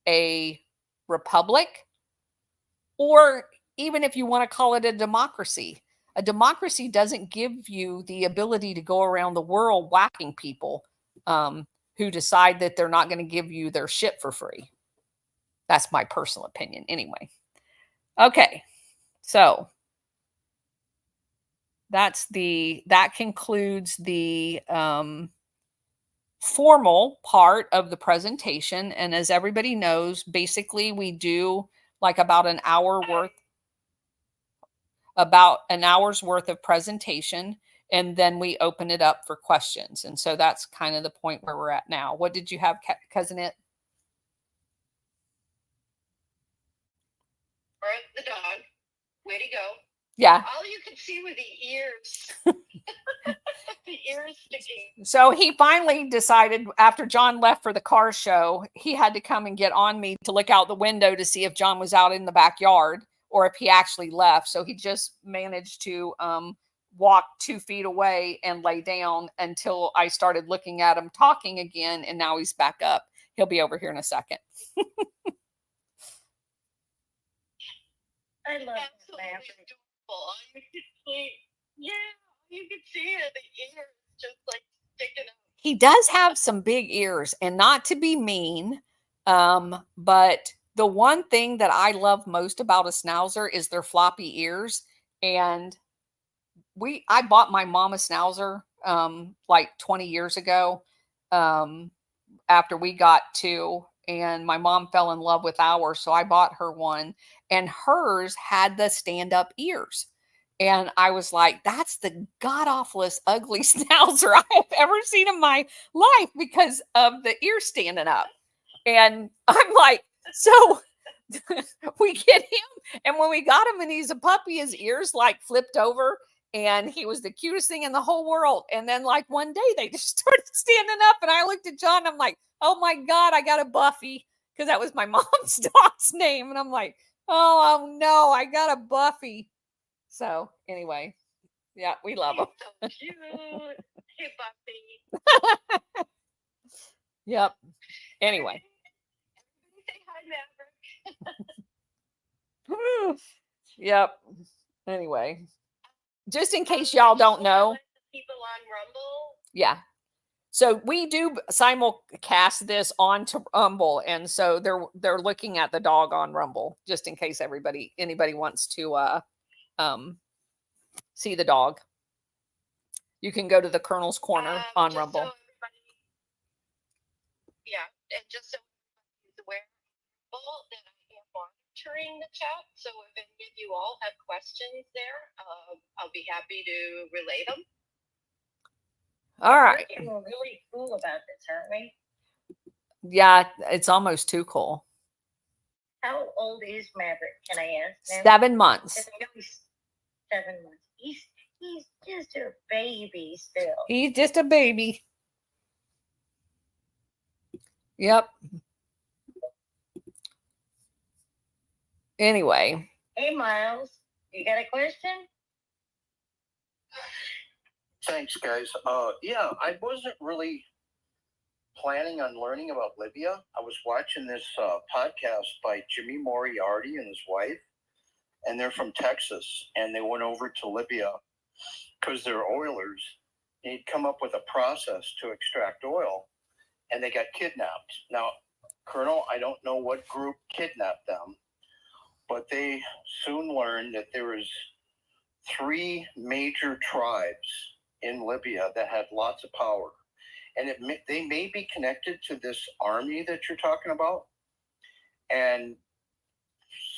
a republic, or even if you want to call it a democracy. A democracy doesn't give you the ability to go around the world whacking people who decide that they're not going to give you their shit for free. That's my personal opinion anyway. Okay, so that concludes the formal part of the presentation. And as everybody knows, basically we do like about an hour's worth of presentation, and then we open it up for questions. And so that's kind of the point where we're at now. What did you have, Cousinette? Where's the dog? Way to go. Yeah. All you could see were the ears. The ears sticking. So he finally decided, after John left for the car show, he had to come and get on me to look out the window to see if John was out in the backyard or if he actually left. So he just managed to walk 2 feet away and lay down until I started looking at him talking again. And now he's back up. He'll be over here in a second. I love that Absolutely Maverick. adorable. You could see, yeah, you could see it. The ears just like sticking out. He does have some big ears, and not to be mean, but the one thing that I love most about a schnauzer is their floppy ears. And I bought my mom a schnauzer like 20 years ago, after we got two, and my mom fell in love with ours, so I bought her one, and hers had the stand-up ears. And I was like, that's the god awfulest, ugly schnauzer I have ever seen in my life because of the ears standing up. And I'm like, so we get him, and when we got him and he's a puppy, his ears like flipped over, and he was the cutest thing in the whole world. And then like one day they just started standing up, and I looked at John, I'm like, oh my god, I got a Buffy, because that was my mom's dog's name. And I'm like, oh no, I got a Buffy. So anyway, yeah, we love him. So cute. Hey, Buffy. Yep. Anyway. Say hi, Maverick. Yep. Anyway, just in case y'all don't know, people on Rumble. yeah. So we do simulcast this onto Rumble, and so they're looking at the dog on Rumble, just in case anybody wants to see the dog. You can go to the Colonel's Corner on Rumble. So yeah, and just so everybody's aware that I am monitoring the chat. So if any of you all have questions there, I'll be happy to relay them. All right. We're getting really cool about this, aren't we? Yeah, it's almost too cool. How old is Maverick? Can I ask? 7 months. I know he's 7 months. He's just a baby still. He's just a baby. Yep. Anyway. Hey, Miles, you got a question? Thanks, guys. Yeah, I wasn't really planning on learning about Libya. I was watching this podcast by Jimmy Moriarty and his wife, and they're from Texas, and they went over to Libya because they're oilers. They'd come up with a process to extract oil, and they got kidnapped. Now, Colonel, I don't know what group kidnapped them, but they soon learned that there was 3 major tribes in Libya that had lots of power. And they may be connected to this army that you're talking about. And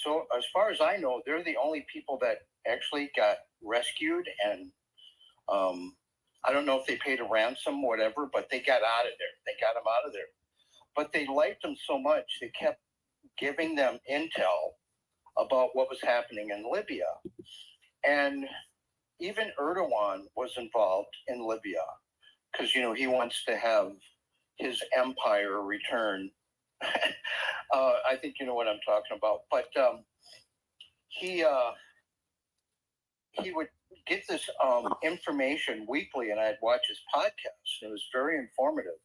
so as far as I know, they're the only people that actually got rescued. And I don't know if they paid a ransom, whatever, but they got out of there. They got them out of there. But they liked them so much, they kept giving them intel about what was happening in Libya. And even Erdogan was involved in Libya because, he wants to have his empire return. I think you know what I'm talking about. But he would get this information weekly, and I'd watch his podcast. It was very informative.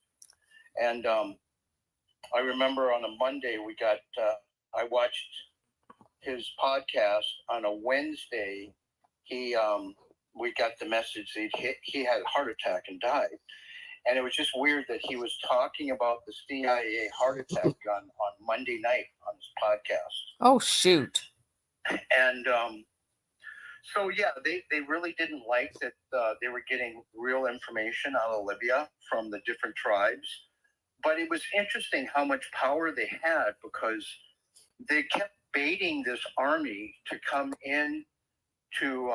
And I remember on a Monday I watched his podcast. On a Wednesday, we got the message that he had a heart attack and died. And it was just weird that he was talking about the CIA heart attack gun on Monday night on his podcast. Oh, shoot. And so, yeah, they really didn't like that they were getting real information out of Libya from the different tribes. But it was interesting how much power they had because they kept baiting this army to come in to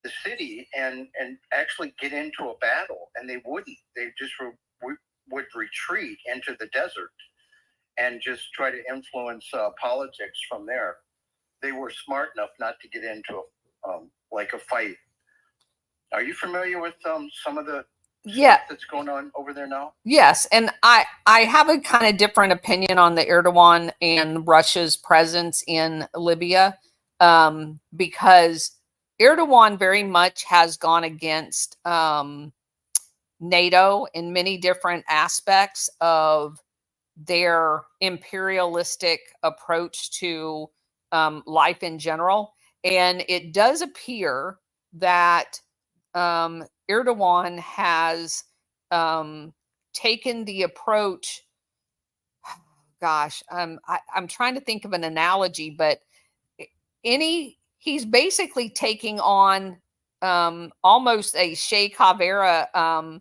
the city and actually get into a battle, and they wouldn't. They just would retreat into the desert and just try to influence politics from there. they were smart enough not to get into like a fight. Are you familiar with some of the stuff that's going on over there now? Yes, and I have a kind of different opinion on the Erdogan and Russia's presence in Libya, because Erdogan very much has gone against NATO in many different aspects of their imperialistic approach to life in general. And it does appear that Erdogan has taken the approach. Gosh, I'm trying to think of an analogy, but he's basically taking on almost a Che Guevara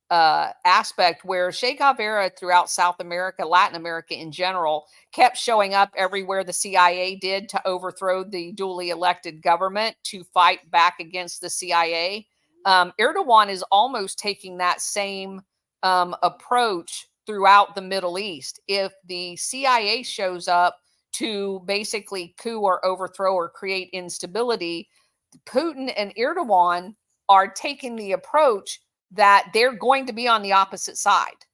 aspect, where Che Guevara throughout South America, Latin America in general, kept showing up everywhere the CIA did to overthrow the duly elected government, to fight back against the CIA. Erdogan is almost taking that same approach throughout the Middle East. If the CIA shows up to basically coup or overthrow or create instability, Putin and Erdogan are taking the approach that they're going to be on the opposite side.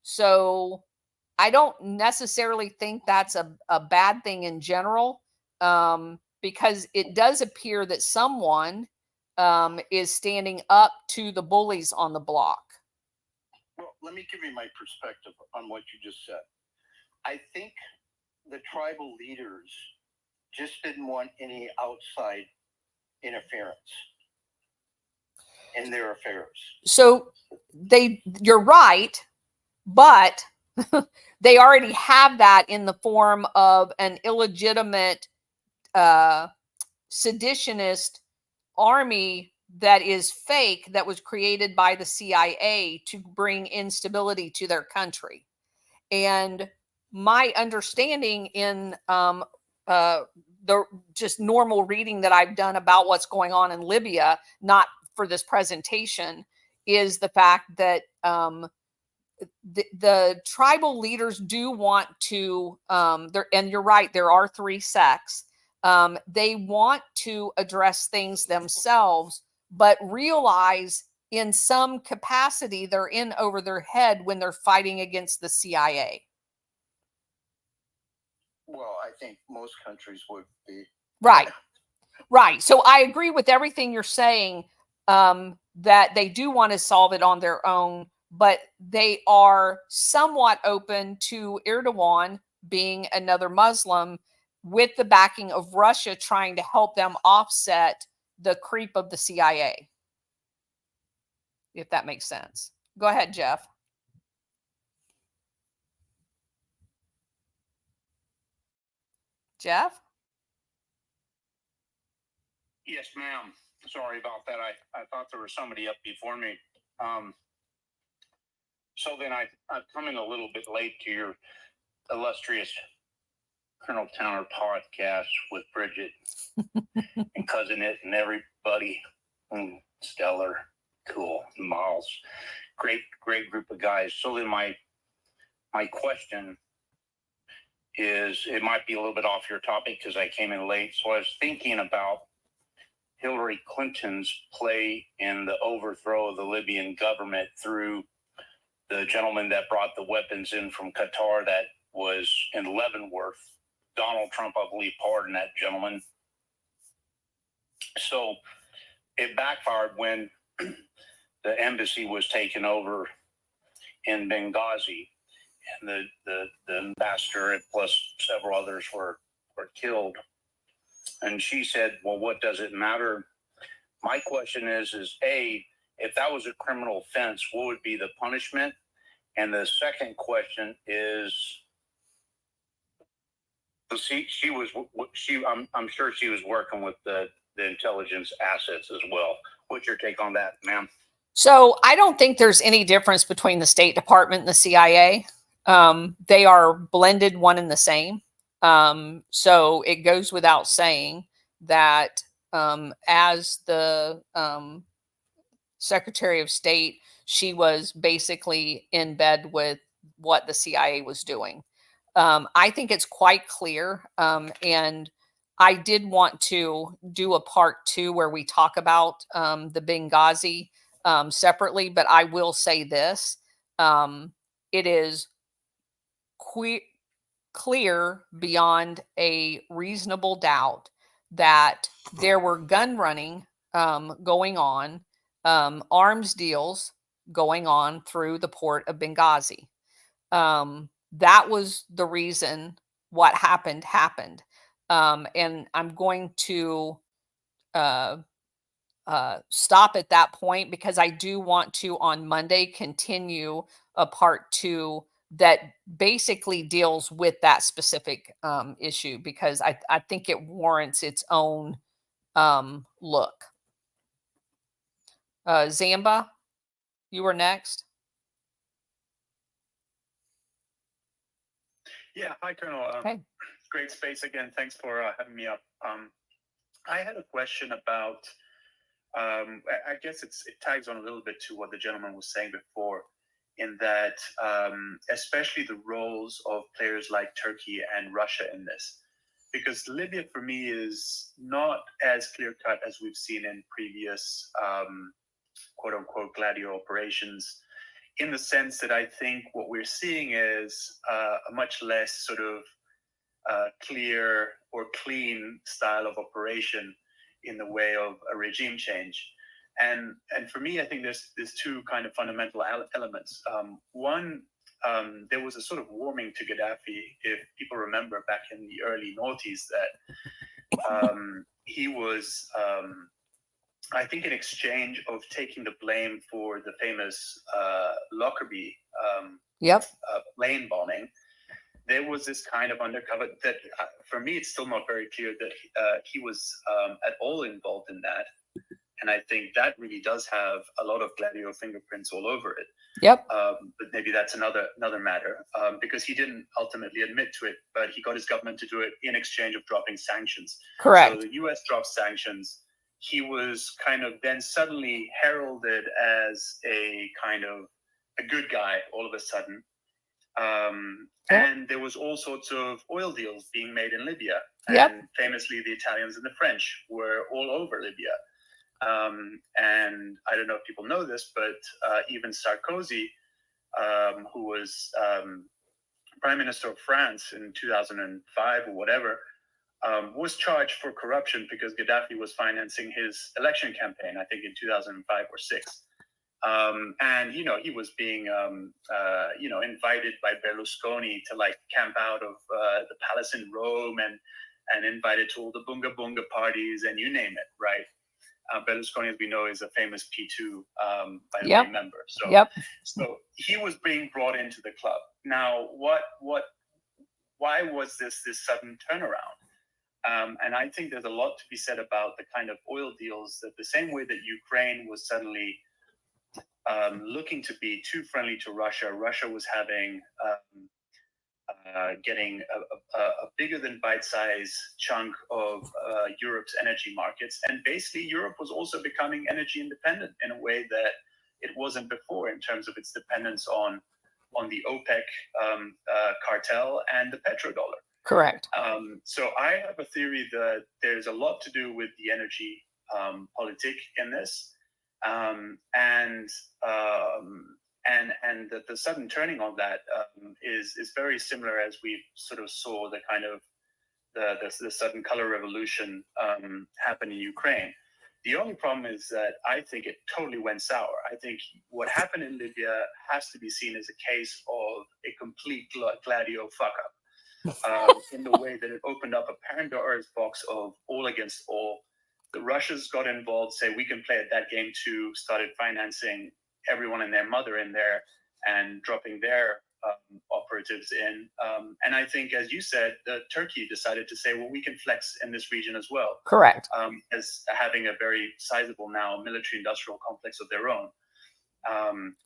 So I don't necessarily think that's a bad thing in general, because it does appear that someone is standing up to the bullies on the block. Well, let me give you my perspective on what you just said. I think the tribal leaders just didn't want any outside interference in their affairs. So you're right, but they already have that in the form of an illegitimate seditionist army that is fake, that was created by the CIA to bring instability to their country. And my understanding in the just normal reading that I've done about what's going on in Libya, not for this presentation, is the fact that the tribal leaders do want to, and you're right, there are 3 sects. They want to address things themselves, but realize in some capacity they're in over their head when they're fighting against the CIA. Well, I think most countries would be. Right. Right. So I agree with everything you're saying, that they do want to solve it on their own, but they are somewhat open to Erdogan being another Muslim, with the backing of Russia trying to help them offset the creep of the CIA. If that makes sense. Go ahead, Jeff. Jeff? Yes, ma'am. Sorry about that. I thought there was somebody up before me. So then I've come in a little bit late to your illustrious Colonel Towner podcast with Bridget and Cousin It and everybody. Stellar, cool, Miles. Great group of guys. So then my question is, it might be a little bit off your topic because I came in late. So I was thinking about Hillary Clinton's play in the overthrow of the Libyan government through the gentleman that brought the weapons in from Qatar, that was in Leavenworth. Donald Trump, I believe, pardoned that gentleman. So it backfired when the embassy was taken over in Benghazi, and the ambassador plus several others were killed. And she said, well, what does it matter? My question is A, if that was a criminal offense, what would be the punishment? And the second question is, I'm sure she was working with the intelligence assets as well. What's your take on that, ma'am? So I don't think there's any difference between the State Department and the CIA. They are blended one and the same. So it goes without saying that as the Secretary of State, she was basically in bed with what the CIA was doing. I think it's quite clear. And I did want to do a part 2 where we talk about the Benghazi separately, but I will say this. It is clear beyond a reasonable doubt that there were gun running going on, arms deals going on through the port of Benghazi. That was the reason what happened. And I'm going to stop at that point because I do want to on Monday continue a part 2 that basically deals with that specific issue because I think it warrants its own look. Zamba, you were next. Yeah, hi, Colonel. Okay. Great space again. Thanks for having me up. I had a question about, I guess it tags on a little bit to what the gentleman was saying before, in that especially the roles of players like Turkey and Russia in this. Because Libya, for me, is not as clear-cut as we've seen in previous quote-unquote Gladio operations, in the sense that I think what we're seeing is a much less sort of clear or clean style of operation in the way of a regime change. And for me, I think there's two kind of fundamental elements. One, there was a sort of warming to Gaddafi, if people remember back in the early noughties, that he was, I think, in exchange of taking the blame for the famous Lockerbie plane bombing, there was this kind of undercover that, for me, it's still not very clear that he was at all involved in that. And I think that really does have a lot of Gladio fingerprints all over it. Yep. But maybe that's another matter, because he didn't ultimately admit to it, but he got his government to do it in exchange of dropping sanctions. Correct. So the U.S. dropped sanctions. He was kind of then suddenly heralded as a kind of a good guy all of a sudden. And there was all sorts of oil deals being made in Libya. Yep. And famously, the Italians and the French were all over Libya. And I don't know if people know this, but even Sarkozy, who was Prime Minister of France in 2005 or whatever, was charged for corruption because Gaddafi was financing his election campaign, I think in 2005 or 6. And, he was being, invited by Berlusconi to like camp out of the palace in Rome and invited to all the bunga bunga parties and you name it, right? Berlusconi, as we know, is a famous P2 by the way member. So he was being brought into the club. Now, why was this sudden turnaround? And I think there's a lot to be said about the kind of oil deals that the same way that Ukraine was suddenly looking to be too friendly to Russia, Russia was having getting a bigger than bite-sized chunk of Europe's energy markets. And basically, Europe was also becoming energy independent in a way that it wasn't before in terms of its dependence on the OPEC cartel and the petrodollar. Correct. So I have a theory that there's a lot to do with the energy politic in this. And that the sudden turning on that is very similar as we sort of saw the kind of the sudden color revolution happen in Ukraine. The only problem is that I think it totally went sour. I think what happened in Libya has to be seen as a case of a complete Gladio fuck up, in the way that it opened up a Pandora's box of all against all. The Russians got involved, say, we can play at that game too, started financing everyone and their mother in there and dropping their operatives in. And I think, as you said, Turkey decided to say, well, we can flex in this region as well. Correct. As having a very sizable now military industrial complex of their own.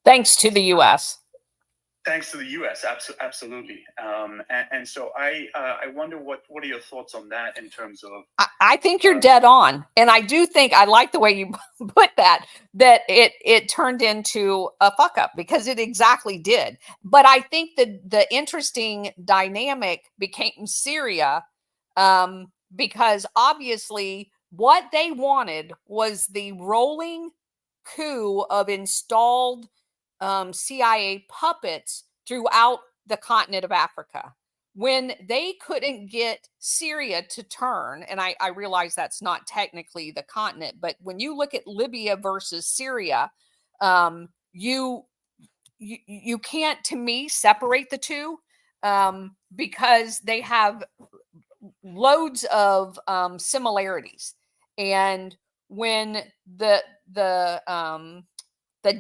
Thanks to the U.S. Thanks to the U.S., absolutely. And so I wonder what are your thoughts on that in terms of? I think you're dead on, and I do think I like the way you put that it turned into a fuck up, because it exactly did. But I think that the interesting dynamic became Syria, because obviously what they wanted was the rolling coup of installed CIA puppets throughout the continent of Africa. When they couldn't get Syria to turn, and I realize that's not technically the continent, but when you look at Libya versus Syria, you you can't, to me, separate the two, because they have loads of similarities. And when the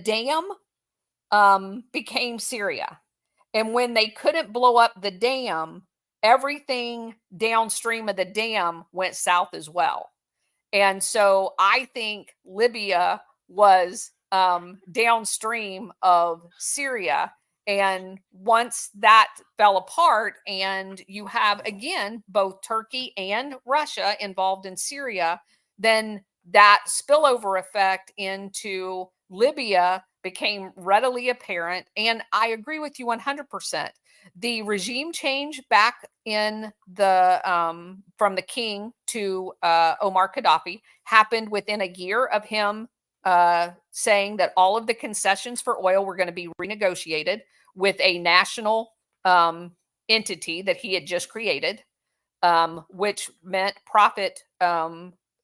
dam became Syria, and when they couldn't blow up the dam, everything downstream of the dam went south as well. And so I think Libya was downstream of Syria. And once that fell apart, and you have, again, both Turkey and Russia involved in Syria, then that spillover effect into Libya became readily apparent. And I agree with you 100%. The regime change back in the from the king to Omar Gaddafi happened within a year of him saying that all of the concessions for oil were going to be renegotiated with a national entity that he had just created, which meant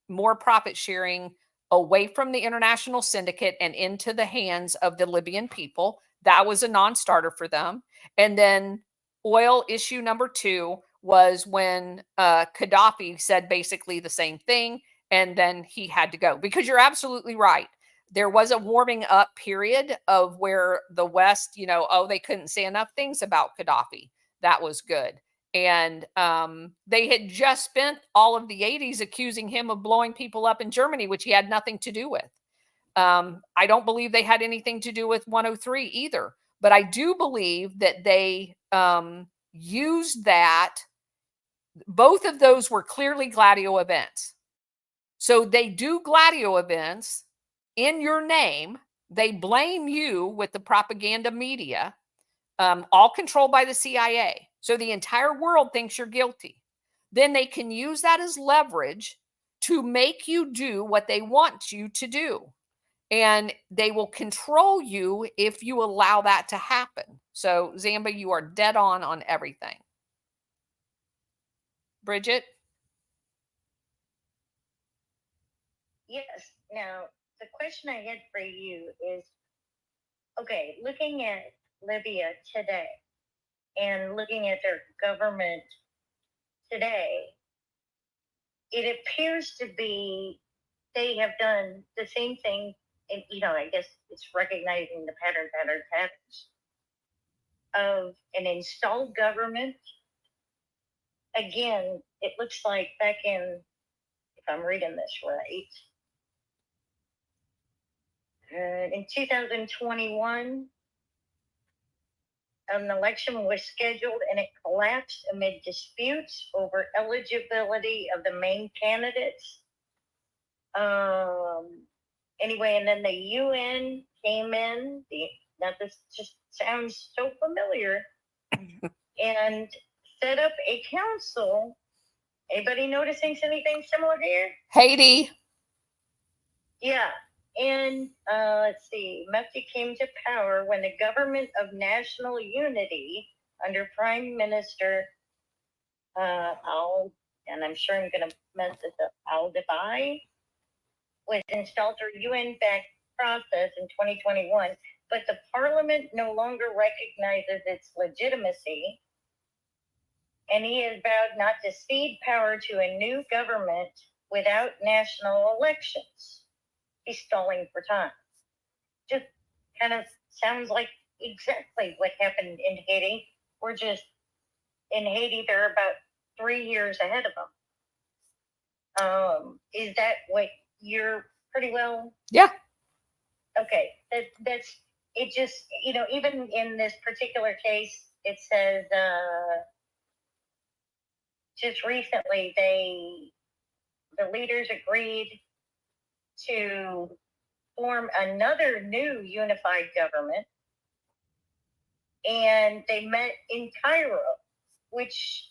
more profit sharing away from the international syndicate and into the hands of the Libyan people. That was a non-starter for them. And then oil issue number 2 was when Gaddafi said basically the same thing, and then he had to go. Because you're absolutely right. There was a warming up period of where the West, they couldn't say enough things about Gaddafi. That was good. And they had just spent all of the 80s accusing him of blowing people up in Germany, which he had nothing to do with. I don't believe they had anything to do with 103 either. But I do believe that they used that. Both of those were clearly Gladio events. So they do Gladio events in your name. They blame you with the propaganda media, all controlled by the CIA. So the entire world thinks you're guilty. Then they can use that as leverage to make you do what they want you to do. And they will control you if you allow that to happen. So, Zamba, you are dead on everything. Bridget? Yes. Now, the question I had for you is, okay, looking at Libya today and looking at their government today, it appears to be they have done the same thing. And, I guess it's recognizing the patterns of an installed government. Again, it looks like back in, if I'm reading this right, in 2021, an election was scheduled and it collapsed amid disputes over eligibility of the main candidates. Anyway, and then the UN came in. Now this just sounds so familiar, and set up a council. Anybody noticing anything similar here? Haiti. Yeah. And let's see, Mufti came to power when the government of national unity under Prime Minister and I'm sure I'm going to mess this up, Al-Dabai, was installed through UN-backed process in 2021, but the parliament no longer recognizes its legitimacy, and he has vowed not to cede power to a new government without national elections. He's stalling for time. Just kind of sounds like exactly what happened in Haiti. We're just, in Haiti, they're about 3 years ahead of them. Is that what you're pretty well? Yeah. Okay, that's it just, even in this particular case, it says just recently the leaders agreed to form another new unified government, and they met in Cairo, which,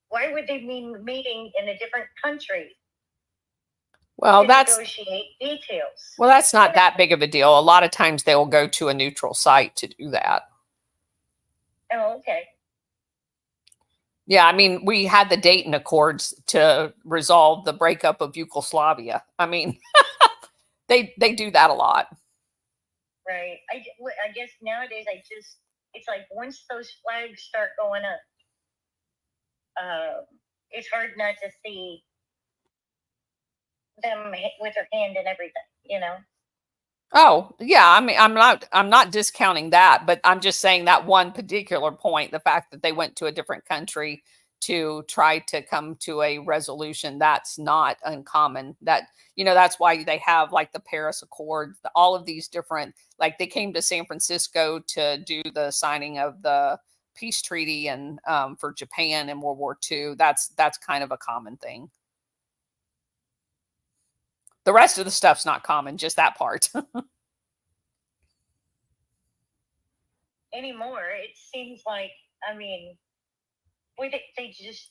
why would they be meeting in a different country Well, to that's negotiate details? well, that's not that big of a deal. A lot of times they will go to a neutral site to do that. Oh, okay. Yeah, I mean, we had the Dayton Accords to resolve the breakup of Yugoslavia. I mean, they do that a lot. Right. I guess nowadays it's like once those flags start going up, it's hard not to see them with their hand in everything. Oh, yeah, I mean, I'm not discounting that, but I'm just saying that one particular point, the fact that they went to a different country to try to come to a resolution, that's not uncommon. That's why they have like the Paris Accords, all of these different, like they came to San Francisco to do the signing of the peace treaty and for Japan in World War II. That's kind of a common thing. The rest of the stuff's not common, just that part. Anymore, it seems like, they use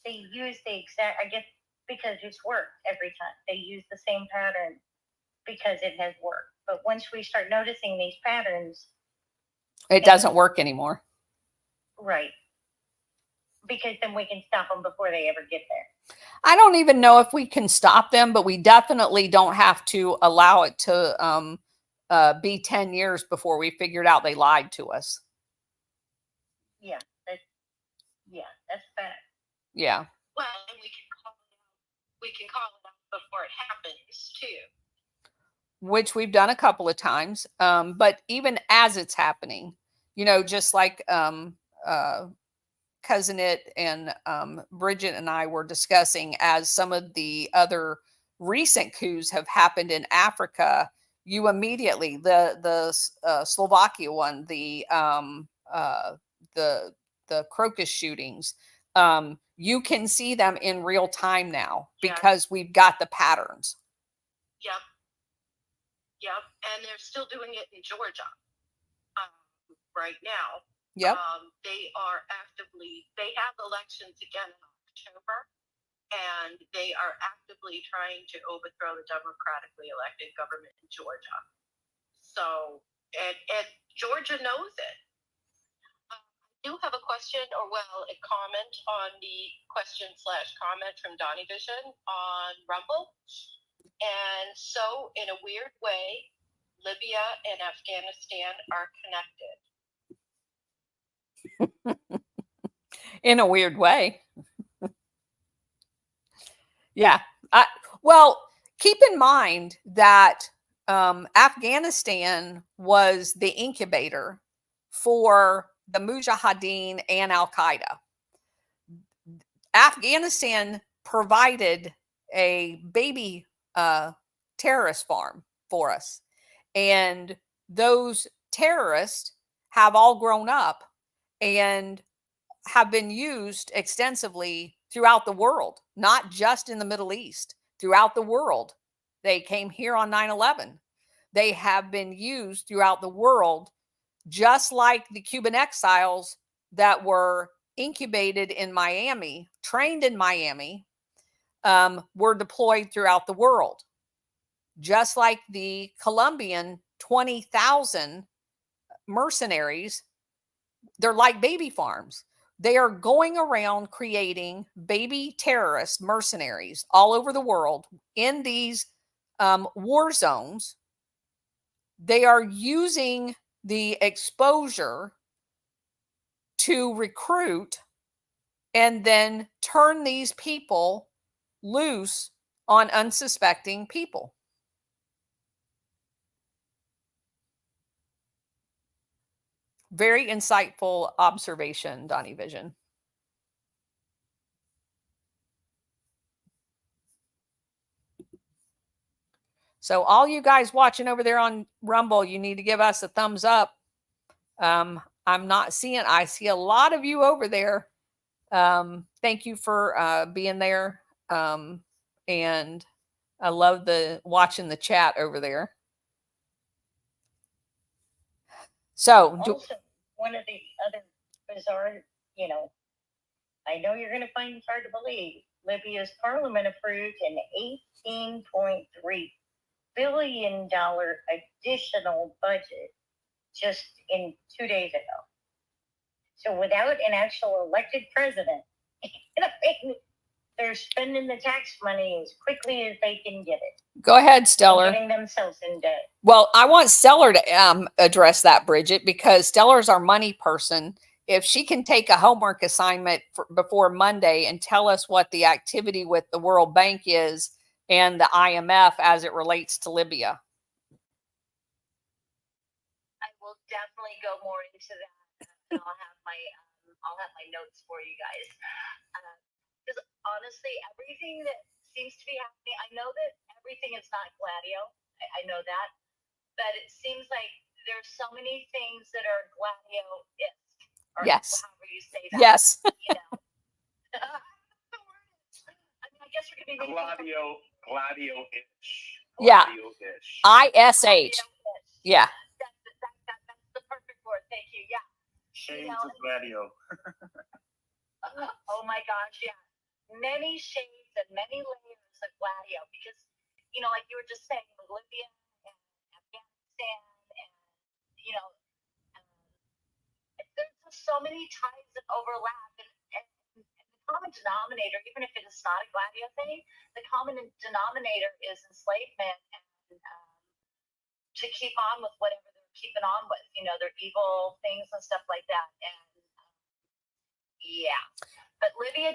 the exact, I guess, because it's worked every time. They use the same pattern because it has worked. But once we start noticing these patterns, It doesn't work anymore. right, because then we can stop them before they ever get there. I don't even know if we can stop them, but we definitely don't have to allow it to be 10 years before we figured out they lied to us. Yeah, that's fact. Yeah. Well, and we can call it out before it happens too. Which we've done a couple of times. But even as it's happening, just like Cousin It and Bridget and I were discussing, as some of the other recent coups have happened in Africa, you immediately, the Slovakia one, the crocus shootings, you can see them in real time now because we've got the patterns. Yep, and they're still doing it in Georgia right now. Yep. They have elections again in October, and they are actively trying to overthrow the democratically elected government in Georgia. So, and Georgia knows it. I do have a question, or a comment on the question/comment from Donnie Vision on Rumble. And so, in a weird way, Libya and Afghanistan are connected. In a weird way. Yeah. Well, keep in mind that Afghanistan was the incubator for the Mujahideen and Al Qaeda. Afghanistan provided a baby terrorist farm for us. And those terrorists have all grown up and have been used extensively throughout the world, not just in the Middle East, throughout the world. They came here on 9/11. They have been used throughout the world, just like the Cuban exiles that were incubated in Miami, trained in Miami, were deployed throughout the world. Just like the Colombian 20,000 mercenaries, they're like baby farms. They are going around creating baby terrorist mercenaries all over the world in these war zones. They are using the exposure to recruit and then turn these people loose on unsuspecting people. Very insightful observation, Donnie Vision. So all you guys watching over there on Rumble, you need to give us a thumbs up I'm not seeing, I see a lot of you over there. Thank you for being there. And I love the watching the chat over there. So Also, one of the other bizarre, I know you're going to find it hard to believe, Libya's parliament approved an $18.3 billion additional budget just in 2 days ago. So without an actual elected president, they're spending the tax money as quickly as they can get it. go ahead, Stellar. Getting themselves in debt. Well, I want Stellar to address that, Bridget, because Stellar's our money person. If she can take a homework assignment before Monday and tell us what the activity with the World Bank is and the IMF as it relates to Libya. I will definitely go more into that, and I'll have my notes for you guys. Because honestly, everything that seems to be happening, I know that everything is not Gladio. I know that, but it seems like there's so many things that are Gladio-esque. Yes. However you say that. Yes. I mean, I guess we're gonna be Gladio-ish. Yeah. Gladio-ish. ISH. Yeah. That's the perfect word. Thank you. Yeah. Shades of Gladio. Oh my gosh, yeah. Many shades and many layers of Gladio because, like you were just saying, with Libya and Afghanistan and, there's just so many ties that overlap. And the common denominator, even if it is not a Gladio thing, the common denominator is enslavement and to keep on with whatever they're keeping on with, their evil things and stuff like that. And yeah. But Libya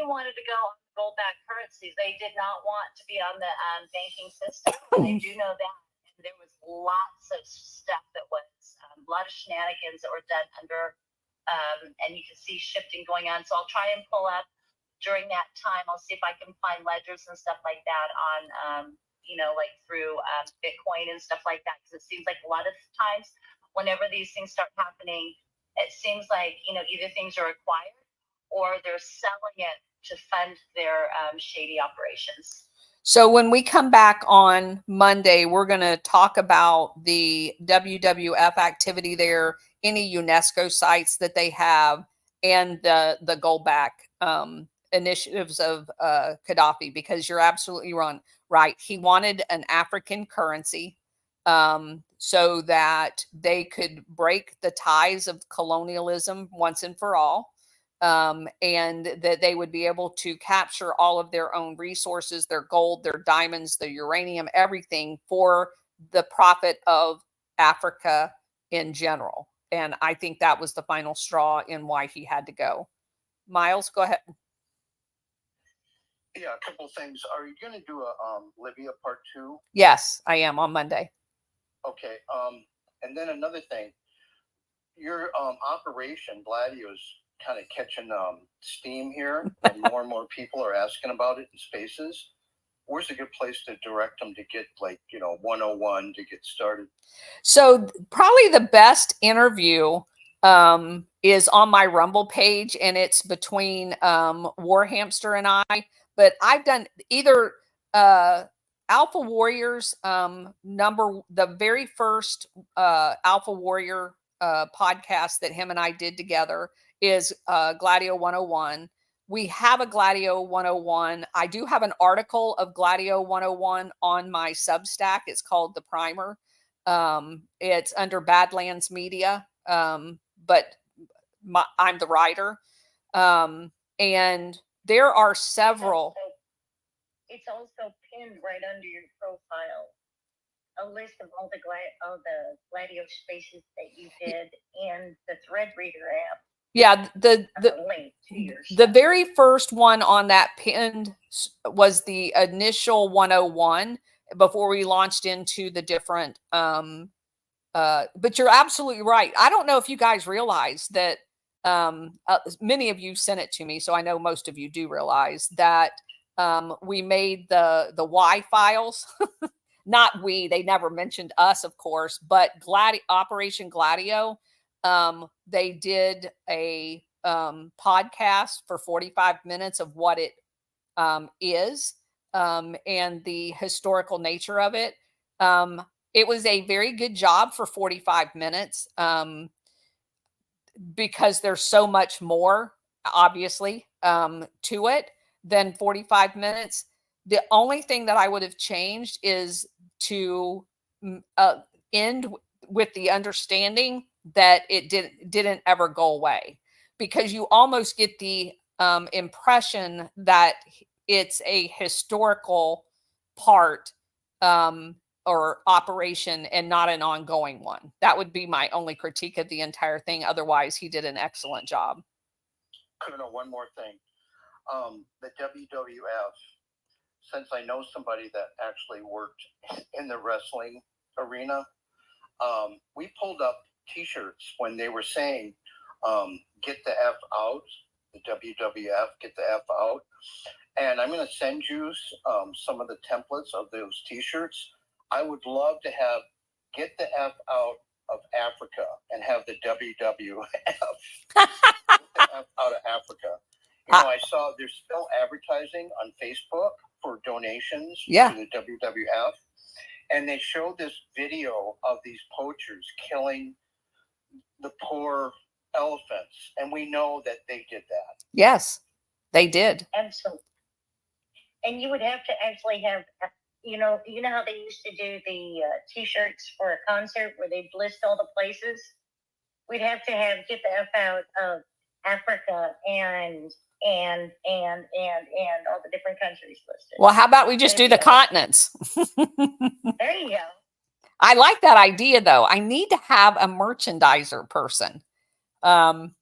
wanted to go on gold-backed currencies. They did not want to be on the banking system. I do know that. And there was lots of stuff that was, a lot of shenanigans that were done under, and you can see shifting going on. So I'll try and pull up during that time. I'll see if I can find ledgers and stuff like that on, like through Bitcoin and stuff like that. Because it seems like a lot of times whenever these things start happening, it seems like, either things are acquired or they're selling it to fund their shady operations. So when we come back on Monday, we're going to talk about the WWF activity there, any UNESCO sites that they have, and the gold-back initiatives of Gaddafi, because you're absolutely right. He wanted an African currency so that they could break the ties of colonialism once and for all. And that they would be able to capture all of their own resources, their gold, their diamonds, the uranium, everything for the profit of Africa in general. And I think that was the final straw in why he had to go. Miles, go ahead. Yeah, a couple of things. Are you going to do a Libya part 2? Yes, I am on Monday. Okay. And then another thing, your operation Gladio is kind of catching steam here, and more people are asking about it in spaces. Where's a good place to direct them to get 101 to get started? So probably the best interview is on my Rumble page, and it's between Warhamster and I. But I've done either Alpha Warriors the very first Alpha Warrior podcast that him and I did together is Gladio 101. We have a Gladio 101. I do have an article of Gladio 101 on my Substack. It's called The Primer. It's under Badlands Media, but I'm the writer. And there are several. It's also pinned right under your profile, a list of all the Gladio spaces that you did and the Threadreader app. Yeah, the link to your the very first one on that pinned was the initial 101 before we launched into the different but you're absolutely right. I don't know if you guys realize that many of you sent it to me, so I know most of you do realize that we made the Y files not we, they never mentioned us, of course, but Operation Gladio, they did a podcast for 45 minutes of what it is, and the historical nature of it. It was a very good job for 45 minutes, because there's so much more, obviously, to it than 45 minutes. The only thing that I would have changed is to end with the understanding that it didn't ever go away, because you almost get the impression that it's a historical part, or operation, and not an ongoing one. That would be my only critique of the entire thing. Otherwise, he did an excellent job. Colonel, one more thing. The WWF, since I know somebody that actually worked in the wrestling arena, we pulled up T-shirts when they were saying, get the F out, the WWF, get the F out. And I'm going to send you some of the templates of those T-shirts. I would love to have get the F out of Africa and have the WWF get the F out of Africa. You know, I saw there's still advertising on Facebook for donations to the WWF. And they showed this video of these poachers killing the poor elephants. And we know that they did that. Yes, they did. Absolutely. And you would have to actually have, you know how they used to do the T-shirts for a concert where they'd list all the places? We'd have to have get the F out of Africa and all the different countries listed. Well, how about we just do the continents? There you go. I like that idea, though. I need to have a merchandiser person. I'm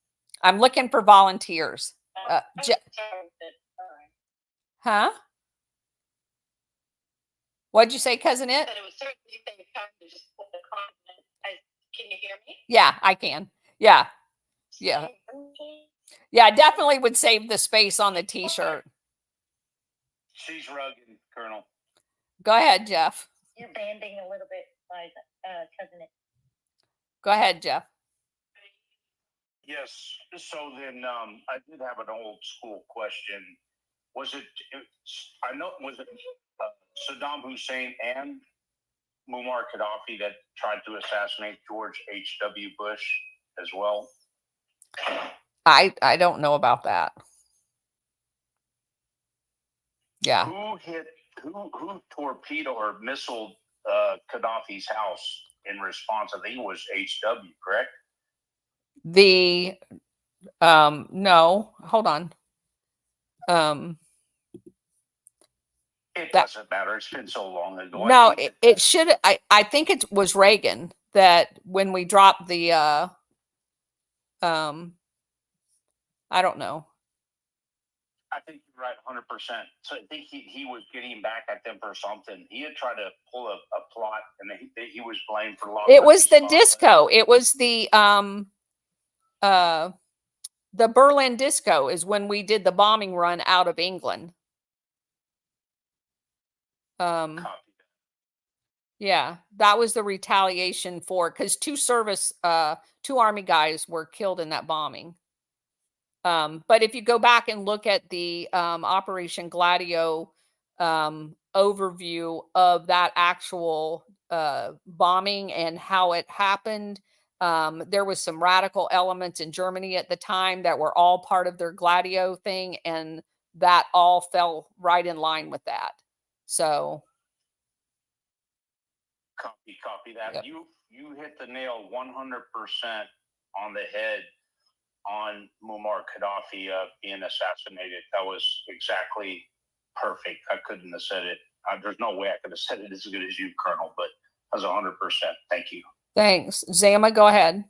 looking for volunteers. Huh? What'd you say, Cousin It? That it was certainly save time to just put the continent. Can you hear me? Yeah, I can. Yeah. Yeah. Yeah, I definitely would save the space on the T-shirt. She's rugged, Colonel. Go ahead, Jeff. You're banding a little bit by Cousin It. Go ahead, Jeff. Yes. So then I did have an old school question. Was it Saddam Hussein and Muammar Gaddafi that tried to assassinate George H.W. Bush as well? I don't know about that. Yeah. Who torpedoed or missiled Gaddafi's house in response? I think it was H.W., correct? No, hold on. It doesn't matter. It's been so long ago. No, it should. I think it was Reagan that when we dropped the I don't know. I think you're right, 100%. So I think he was getting back at them for something. He had tried to pull a plot, and he was blamed for a lot. It was the disco. It was the Berlin disco is when we did the bombing run out of England. Yeah, that was the retaliation for, because two Army guys were killed in that bombing. But if you go back and look at the Operation Gladio overview of that actual bombing and how it happened, there was some radical elements in Germany at the time that were all part of their Gladio thing, and that all fell right in line with that. So copy that. Yep. You hit the nail 100% on the head on Muammar Gaddafi being assassinated. That was exactly perfect. I couldn't have said it. There's no way I could have said it as good as you, Colonel, but that was 100%. Thank you. Thanks. Zama, go ahead.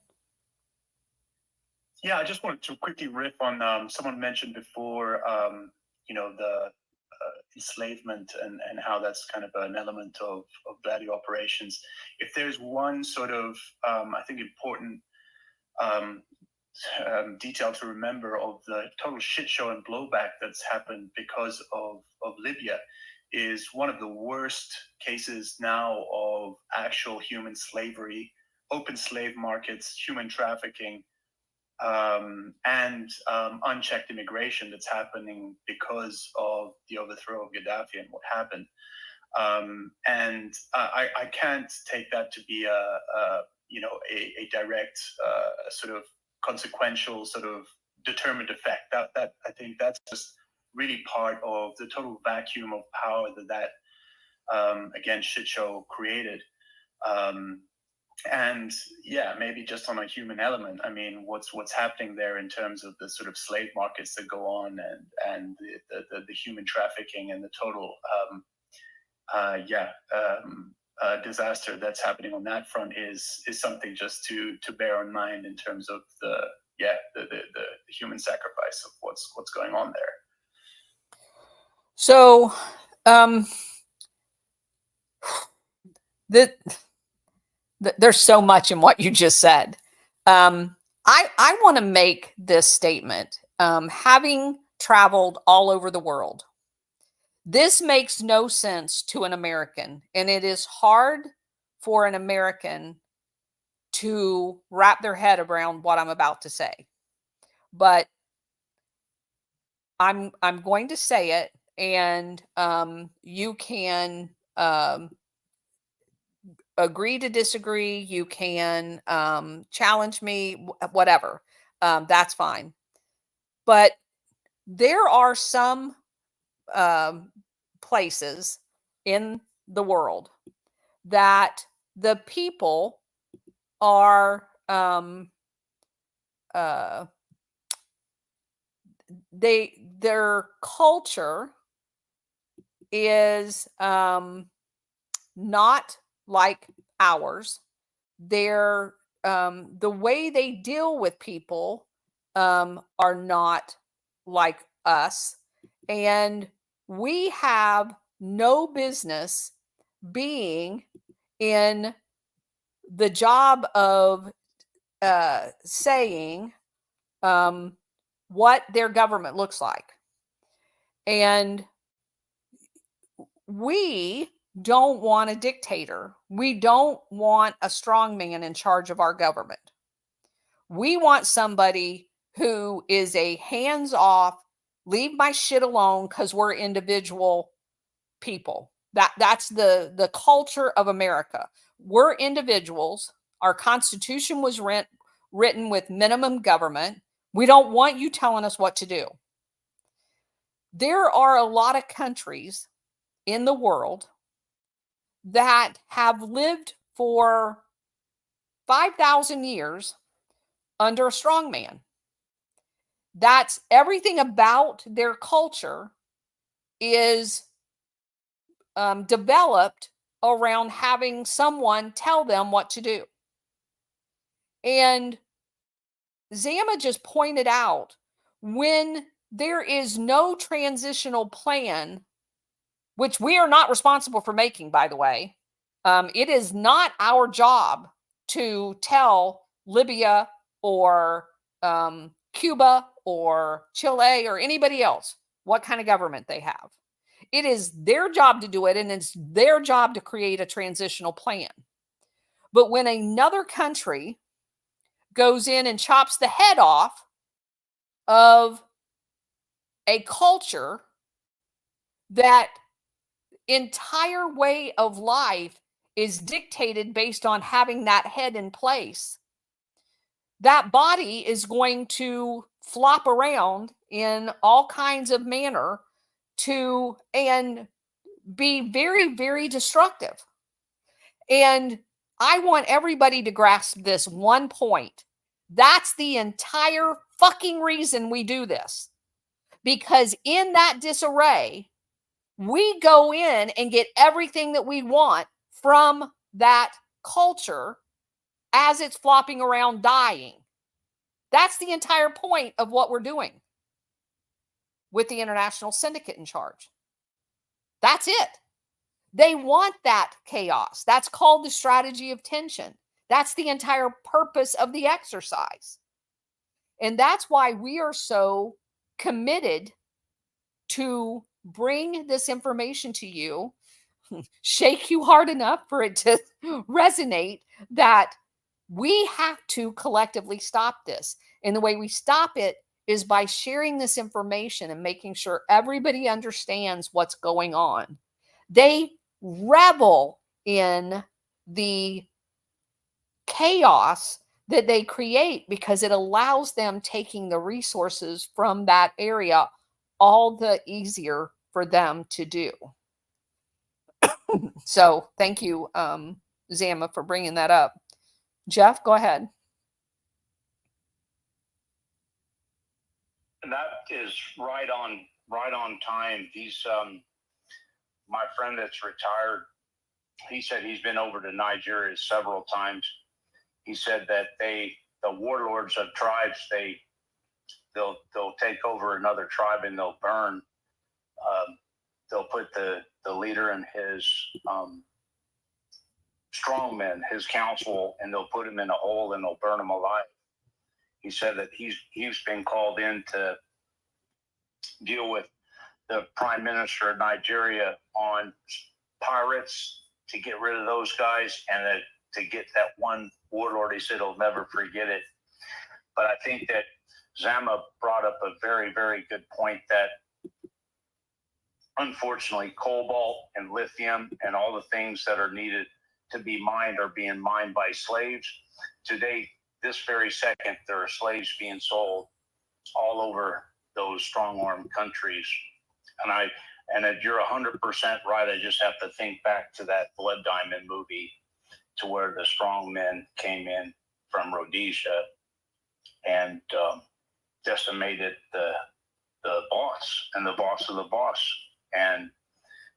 Yeah, I just wanted to quickly riff on someone mentioned before, the enslavement and how that's kind of an element of Gladio operations. If there's one sort of, I think, important detail to remember of the total shit show and blowback that's happened because of Libya, is one of the worst cases now of actual human slavery, open slave markets, human trafficking, and unchecked immigration that's happening because of the overthrow of Gaddafi and what happened. And I can't take that to be a direct sort of consequential sort of determined effect. That I think that's just really part of the total vacuum of power that again shit show created. And yeah, maybe just on a human element, I mean, what's happening there in terms of the sort of slave markets that go on and the human trafficking and the total disaster that's happening on that front is something just to bear in mind in terms of the human sacrifice of what's going on there. So there's so much in what you just said. I want to make this statement. Having traveled all over the world, this makes no sense to an American, and it is hard for an American to wrap their head around what I'm about to say. But I'm going to say it, and you can agree to disagree. You can challenge me, whatever. That's fine. But there are some places in the world that the people are their culture is not like ours. Their the way they deal with people are not like us, and we have no business being in the job of saying what their government looks like. And we don't want a dictator. We don't want a strong man in charge of our government. We want somebody who is a hands-off, leave my shit alone because we're individual people. That's the culture of America. We're individuals. Our Constitution was written with minimum government. We don't want you telling us what to do. There are a lot of countries in the world that have lived for 5,000 years under a strong man. That's everything about their culture is developed around having someone tell them what to do. And Zama just pointed out, when there is no transitional plan, which we are not responsible for making, by the way, it is not our job to tell Libya or Cuba or Chile or anybody else what kind of government they have. It is their job to do it, and it's their job to create a transitional plan. But when another country goes in and chops the head off of a culture, that entire way of life is dictated based on having that head in place, that body is going to flop around in all kinds of manner and be very, very destructive. And I want everybody to grasp this one point. That's the entire fucking reason we do this. Because in that disarray, we go in and get everything that we want from that culture as it's flopping around dying. That's the entire point of what we're doing with the international syndicate in charge. That's it. They want that chaos. That's called the strategy of tension. That's the entire purpose of the exercise. And that's why we are so committed to bring this information to you, shake you hard enough for it to resonate that we have to collectively stop this. And the way we stop it is by sharing this information and making sure everybody understands what's going on. They revel in the chaos that they create because it allows them taking the resources from that area all the easier for them to do. So thank you, Zama, for bringing that up. Jeff, go ahead. And that is right on time. These my friend that's retired, he said he's been over to Nigeria several times. He said that the warlords of tribes, they'll take over another tribe and they'll burn. They'll put the leader and his strongmen, his council, and they'll put him in a hole and they'll burn him alive. He said that he's been called in to deal with the prime minister of Nigeria on pirates to get rid of those guys, and that to get that one warlord. He said he'll never forget it. But I think that Zama brought up a very, very good point that unfortunately cobalt and lithium and all the things that are needed to be mined are being mined by slaves. Today, this very second, there are slaves being sold all over those strong-armed countries. And if you're 100% right, I just have to think back to that Blood Diamond movie, to where the strong men came in from Rhodesia and decimated the boss and the boss of the boss. And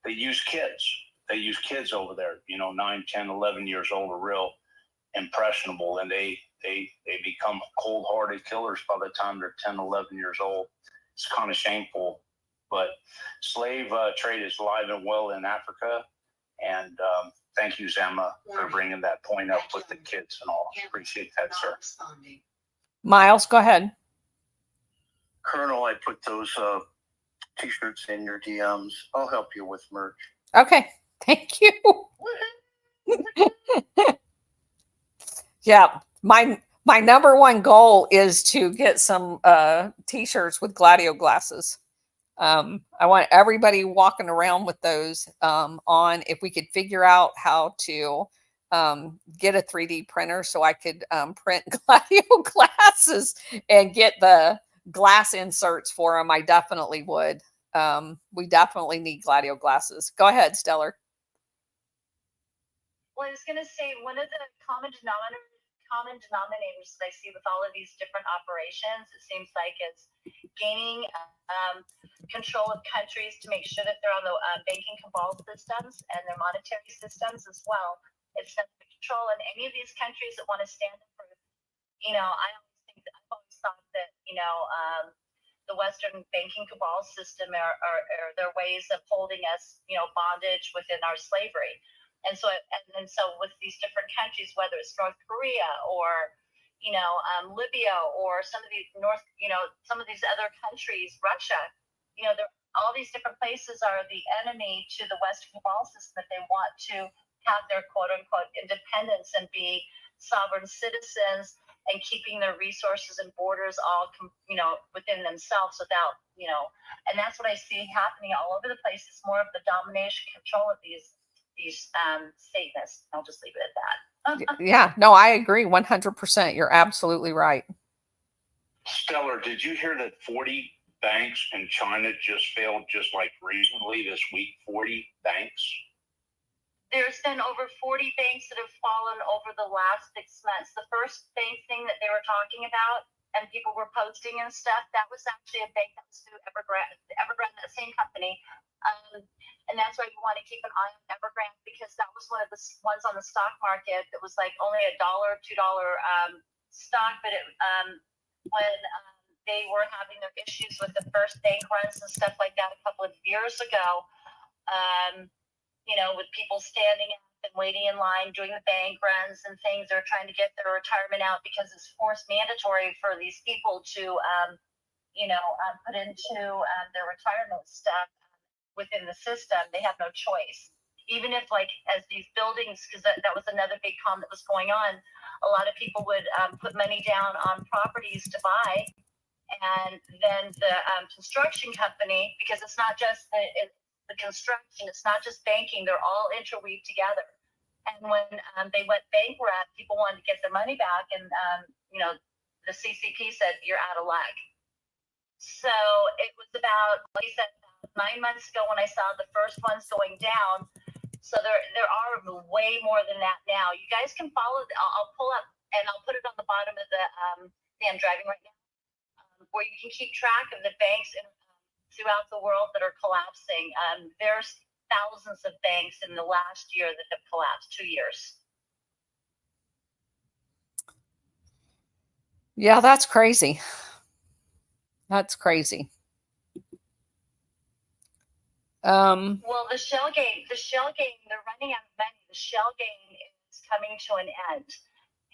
they use kids. They use kids over there, 9, 10, 11 years old, are real impressionable, and they become cold-hearted killers by the time they're 10, 11 years old. It's kind of shameful, but slave trade is alive and well in Africa. And thank you, Zama, for bringing that point up with the kids and all. Appreciate that, sir. Miles, go ahead. Colonel, I put those t-shirts in your DMs. I'll help you with merch. Okay, thank you. Yeah, my number one goal is to get some t-shirts with Gladio glasses. I want everybody walking around with those on. If we could figure out how to get a 3D printer so I could print Gladio glasses and get the glass inserts for them, I definitely would. We definitely need Gladio glasses. Go ahead, Stellar. Well, I was going to say, one of the common denominators that I see with all of these different operations, it seems like, is gaining control of countries to make sure that they're on the banking cabal systems and their monetary systems as well. It's not control in any of these countries that want to stand up for, I've always thought that, the Western banking cabal system are their ways of holding us, bondage within our slavery. And so with these different countries, whether it's North Korea or, Libya or some of these some of these other countries, Russia, all these different places are the enemy to the Western cabal system, that they want to have their quote unquote independence and be sovereign citizens and keeping their resources and borders all, within themselves without, and that's what I see happening all over the place. It's more of the domination, control of these Satanists. I'll just leave it at that. Yeah, no, I agree 100%. You're absolutely right. Stellar, did you hear that 40 banks in China just failed just like recently this week? 40 banks? There's been over 40 banks that have fallen over the last 6 months. The first bank thing that they were talking about and people were posting and stuff, that was actually a bank that was through Evergrande, that same company. And that's why you want to keep an eye on Evergrande, because that was one of the ones on the stock market that was like only $1, $2 stock. But when they were having their issues with the first bank runs and stuff like that a couple of years ago, with people standing up and waiting in line doing the bank runs and things, they're trying to get their retirement out because it's forced mandatory for these people to, put into their retirement stuff. within the system, they have no choice. Even if, like, as these buildings, because that was another big comment that was going on, a lot of people would put money down on properties to buy, and then the construction company, because it's not just the construction, it's not just banking, they're all interweaved together. And when they went bankrupt, people wanted to get their money back, and the CCP said, you're out of luck. So it was about, like I said, 9 months ago when I saw the first ones going down. So there are way more than that now. You guys can follow. I'll pull up and I'll put it on the bottom of the. I'm driving right now, where you can keep track of the banks throughout the world that are collapsing. There's thousands of banks in the last year that have collapsed. 2 years. Yeah, that's crazy. That's crazy. Well, the shell game, they're running out of money. The shell game is coming to an end.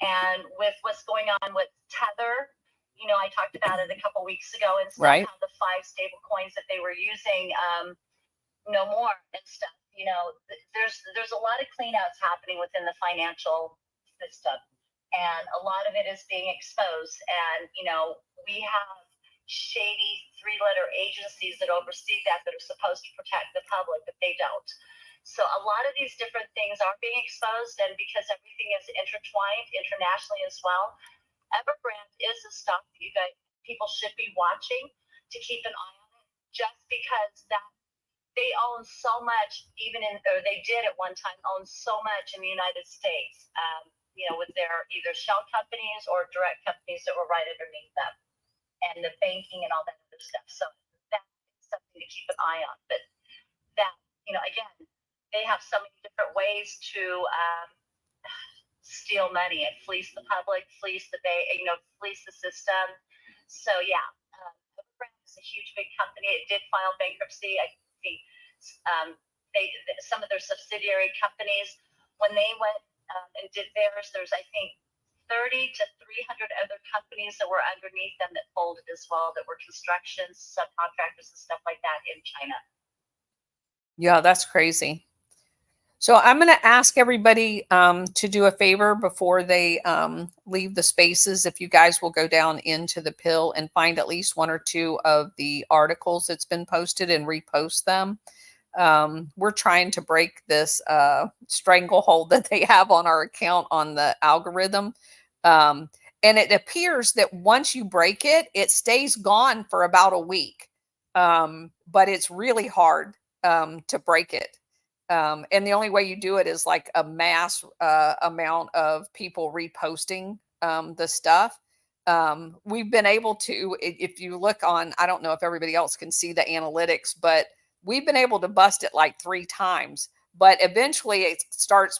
And with what's going on with Tether, I talked about it a couple weeks ago, and stuff, right. How the 5 stable coins that they were using, no more and stuff. There's a lot of cleanouts happening within the financial system, and a lot of it is being exposed. And, we have shady 3-letter agencies that oversee that are supposed to protect the public, but they don't. So a lot of these different things are being exposed, and because everything is intertwined internationally as well, Evergrande is a stock that people should be watching to keep an eye on it, just because that they own so much, or they did at one time own so much in the United States, with their either shell companies or direct companies that were right underneath them, and the banking and all that other stuff. So that's something to keep an eye on. But that, again, they have so many different ways to steal money and fleece the public, fleece the fleece the system. So yeah, Evergrande is a huge, big company. It did file bankruptcy. I think some of their subsidiary companies, when they went and did theirs, there's, I think, 30 to 300 other companies that were underneath them that folded as well, that were construction subcontractors and stuff like that in China. Yeah, that's crazy. So I'm going to ask everybody to do a favor before they leave the spaces. If you guys will go down into the pill and find at least 1 or 2 of the articles that's been posted and repost them. We're trying to break this stranglehold that they have on our account on the algorithm. And it appears that once you break it, it stays gone for about a week. But it's really hard to break it. And the only way you do it is like a mass amount of people reposting the stuff. We've been able to, if you look on, I don't know if everybody else can see the analytics, but we've been able to bust it like 3 times. But eventually it starts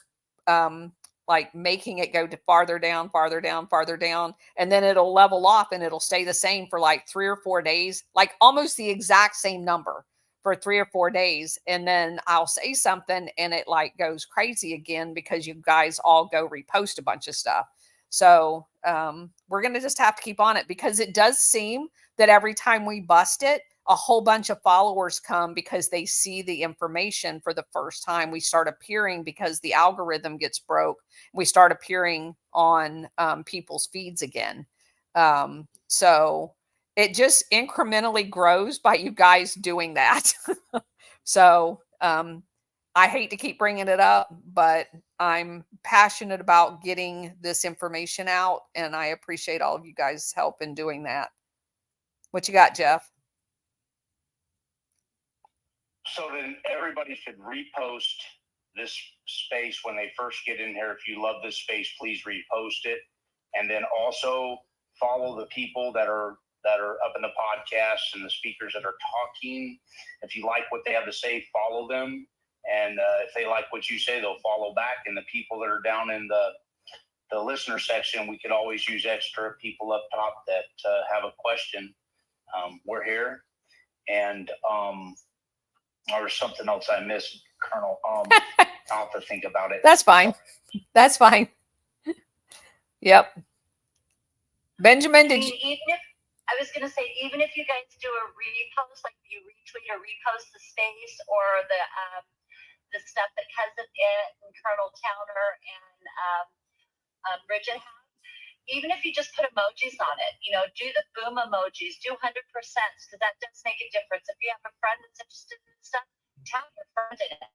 like making it go to farther down, farther down, farther down. And then it'll level off and it'll stay the same for like 3 or 4 days, like almost the exact same number for 3 or 4 days. And then I'll say something and it like goes crazy again because you guys all go repost a bunch of stuff. So we're going to just have to keep on it, because it does seem that every time we bust it, a whole bunch of followers come because they see the information for the first time. We start appearing because the algorithm gets broke. We start appearing on people's feeds again. So it just incrementally grows by you guys doing that. So I hate to keep bringing it up, but I'm passionate about getting this information out, and I appreciate all of you guys' help in doing that. What you got, Jeff? So then everybody should repost this space when they first get in here. If you love this space, please repost it. And then also follow the people that are up in the podcast and the speakers that are talking. If you like what they have to say, follow them. And if they like what you say, they'll follow back. And the people that are down in the listener section, we could always use extra people up top that have a question. We're here. And or something else I missed, Colonel. I'll have to think about it. That's fine. That's fine. Yep. Benjamin, did you? I was going to say, even if you guys do a repost, like you retweet or repost the space or the stuff that Cousin It and Colonel Towner and Bridget have, even if you just put emojis on it, do the boom emojis, do 100%, because that does make a difference. If you have a friend that's interested in this stuff, tag your friend in it,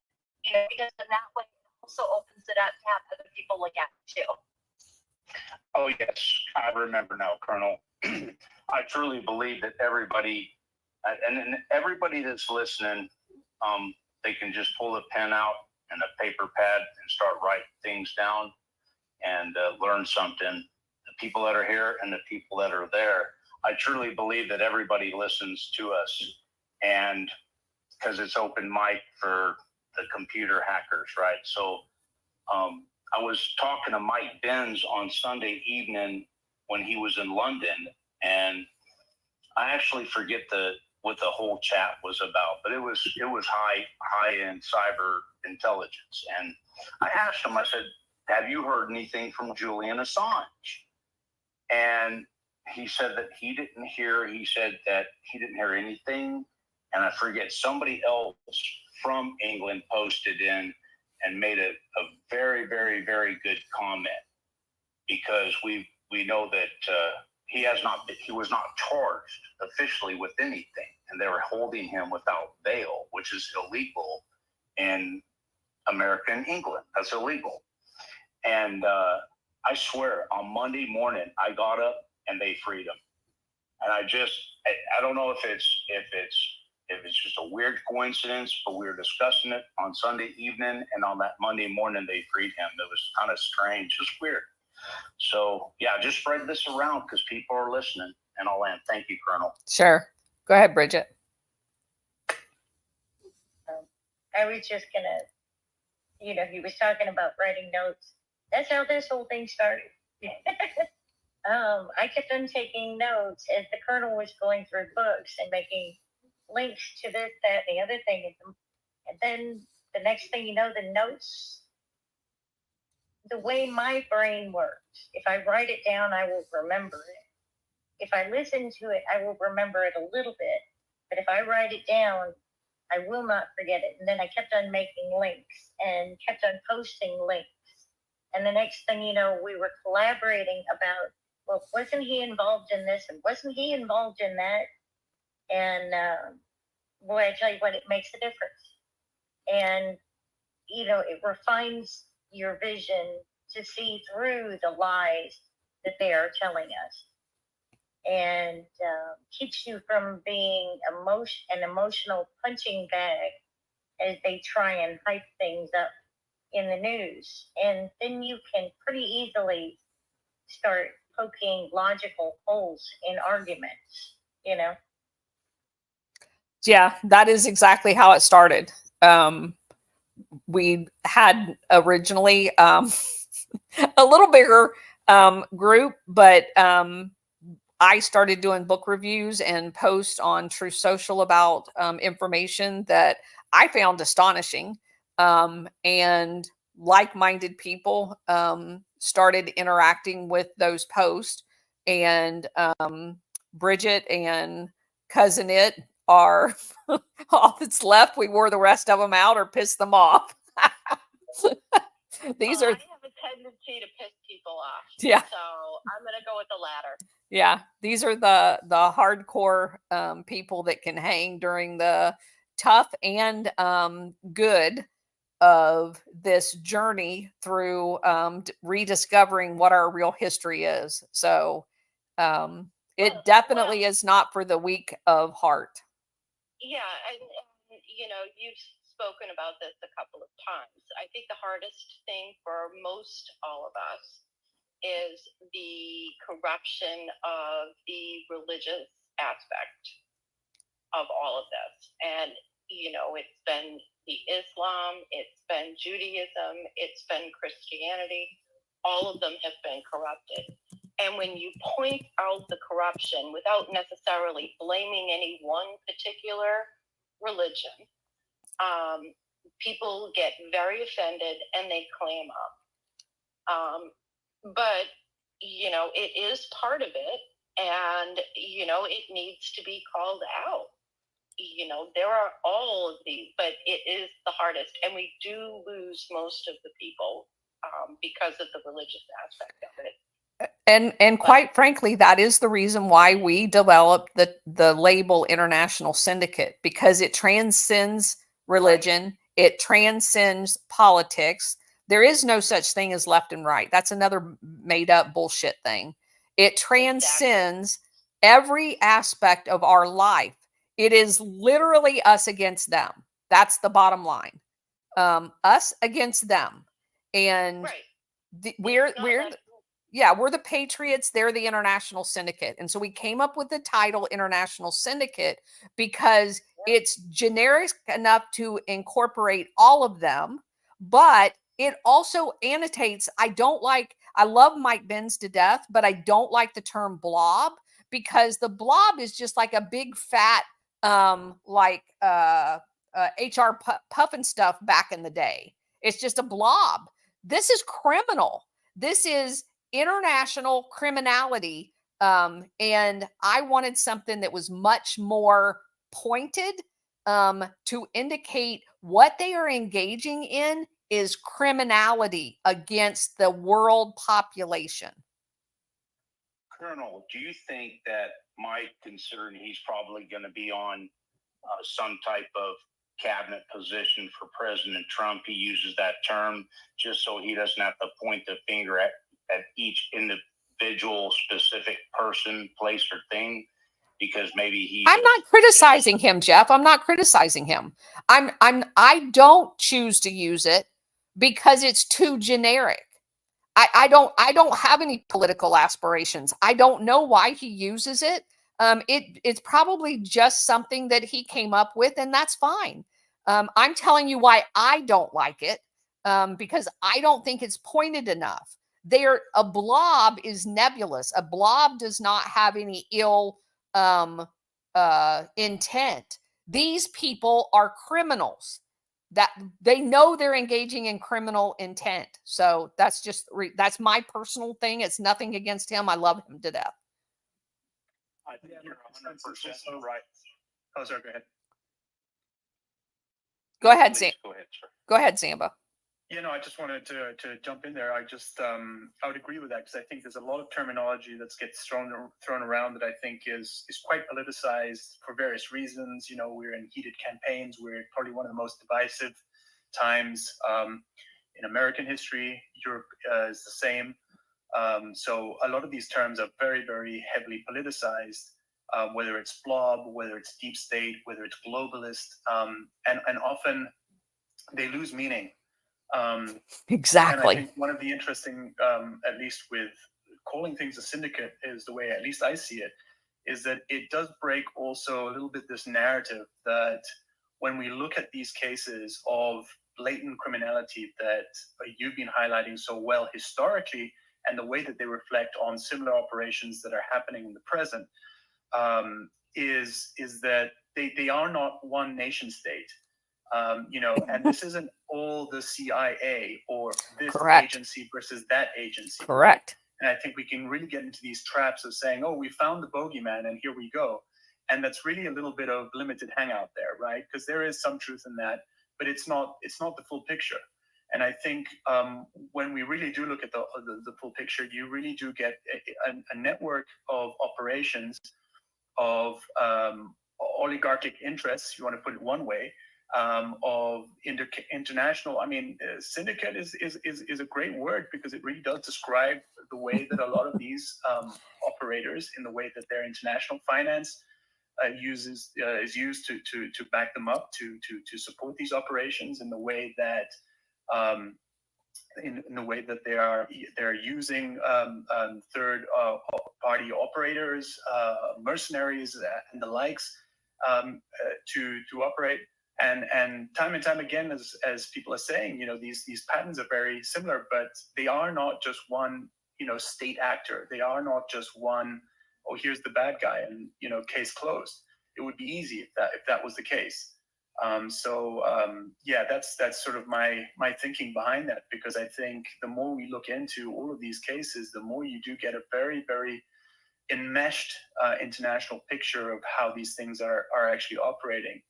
because in that way it also opens it up to have other people look at it too. Oh, yes, I remember now, Colonel. I truly believe that everybody, and everybody that's listening, they can just pull a pen out and a paper pad and start writing things down and learn something. The people that are here and the people that are there, I truly believe that everybody listens to us, and because it's open mic for the computer hackers, right? So I was talking to Mike Benz on Sunday evening when he was in London, and I actually forget what the whole chat was about, but it was high end cyber intelligence. And I asked him, I said, have you heard anything from Julian Assange? And he said that he didn't hear anything. And I forget, somebody else from England posted in and made a very, very, very good comment, because we know that he was not charged officially with anything, and they were holding him without bail, which is illegal in America and England. That's illegal. And I swear, on Monday morning, I got up and they freed him. And I don't know if it's just a weird coincidence, but we were discussing it on Sunday evening, and on that Monday morning they freed him. It was kind of strange, just weird. So yeah, just spread this around because people are listening. And I'll end. Thank you, Colonel. Sure. Go ahead, Bridget. I was just gonna, he was talking about writing notes. That's how this whole thing started. I kept on taking notes as the Colonel was going through books and making links to this, that, and the other thing. And then the next thing you know, the notes, the way my brain works, if I write it down, I will remember it. If I listen to it, I will remember it a little bit. But if I write it down, I will not forget it. And then I kept on making links and kept on posting links. And the next thing you know, we were collaborating about, well, wasn't he involved in this? And wasn't he involved in that? And boy, I tell you what, it makes a difference. And, it refines your vision to see through the lies that they are telling us, and keeps you from being an emotional punching bag as they try and hype things up in the news. And then you can pretty easily start poking logical holes in arguments, Yeah, that is exactly how it started. We had originally a little bigger group, but I started doing book reviews and posts on True Social about information that I found astonishing. And like-minded people started interacting with those posts. And Bridget and Cousin It are all that's left. We wore the rest of them out or pissed them off. These are. I have a tendency to piss people off. Yeah. So I'm going to go with the latter. Yeah, these are the hardcore people that can hang during the tough and good of this journey through rediscovering what our real history is. So it definitely is not for the weak of heart. Yeah, and you've spoken about this a couple of times. I think the hardest thing for most all of us is the corruption of the religious aspect of all of this. And, it's been the Islam, it's been Judaism, it's been Christianity. All of them have been corrupted. And when you point out the corruption without necessarily blaming any one particular religion, people get very offended and they clam up. But, it is part of it. and it needs to be called out. There are all of these, but it is the hardest, and we do lose most of the people because of the religious aspect of it. And quite frankly, that is the reason why we developed the label international syndicate, because it transcends religion, it transcends politics. There is no such thing as left and right. That's another made up bullshit thing. It transcends every aspect of our life. It is literally us against them. That's the bottom line. Us against them. And we're the Patriots, they're the International Syndicate. And so we came up with the title International Syndicate because it's generic enough to incorporate all of them, but it also annotates. I love Mike Benz to death, but I don't like the term blob, because the blob is just like a big fat, HR puffin stuff back in the day. It's just a blob. This is criminal. This is international criminality. And I wanted something that was much more pointed, to indicate what they are engaging in is criminality against the world population. Colonel, do you think that Mike, considering he's probably going to be on some type of cabinet position for President Trump, he uses that term just so he doesn't have to point the finger at each individual specific person, place, or thing, because maybe I'm not criticizing him, Jeff. I'm not criticizing him. I don't choose to use it because it's too generic. I don't have any political aspirations. I don't know why he uses it. It's probably just something that he came up with, and that's fine. I'm telling you why I don't like it, because I don't think it's pointed enough. A blob is nebulous. A blob does not have any ill intent. These people are criminals. That they know they're engaging in criminal intent. So that's that's my personal thing. It's nothing against him. I love him to death. I think you're 100% right. Oh, sorry, go ahead. Go ahead, Sam. Go ahead, sir. Go ahead, Samba. I just wanted to jump in there. I would agree with that, because I think there's a lot of terminology that gets thrown around that I think is quite politicized for various reasons. We're in heated campaigns. We're probably one of the most divisive times in American history. Europe is the same. So a lot of these terms are very, very heavily politicized, whether it's blob, whether it's deep state, whether it's globalist, and often they lose meaning. Exactly. And I think one of the interesting, at least with calling things a syndicate, is the way, at least I see it, is that it does break also a little bit this narrative that when we look at these cases of blatant criminality that you've been highlighting so well historically, and the way that they reflect on similar operations that are happening in the present, is that they are not one nation state. And this isn't all the CIA or this Correct. agency versus that agency. Correct. And I think we can really get into these traps of saying, oh, we found the bogeyman and here we go. And that's really a little bit of limited hangout there, right? Because there is some truth in that, but it's not the full picture. And I think when we really do look at the full picture, you really do get a network of operations of oligarchic interests, you want to put it one way, of international. I mean, syndicate is a great word, because it really does describe the way that a lot of these operators, in the way that their international finance is used to back them up, to support these operations, in the way that in the way that they're using third party operators, mercenaries, and the likes, to operate. And time again, as people are saying, these patterns are very similar, but they are not just one, state actor. They are not just one, oh, here's the bad guy, and case closed. It would be easy if that was the case. Yeah, that's sort of my thinking behind that, because I think the more we look into all of these cases, the more you do get a very, very enmeshed international picture of how these things are actually operating.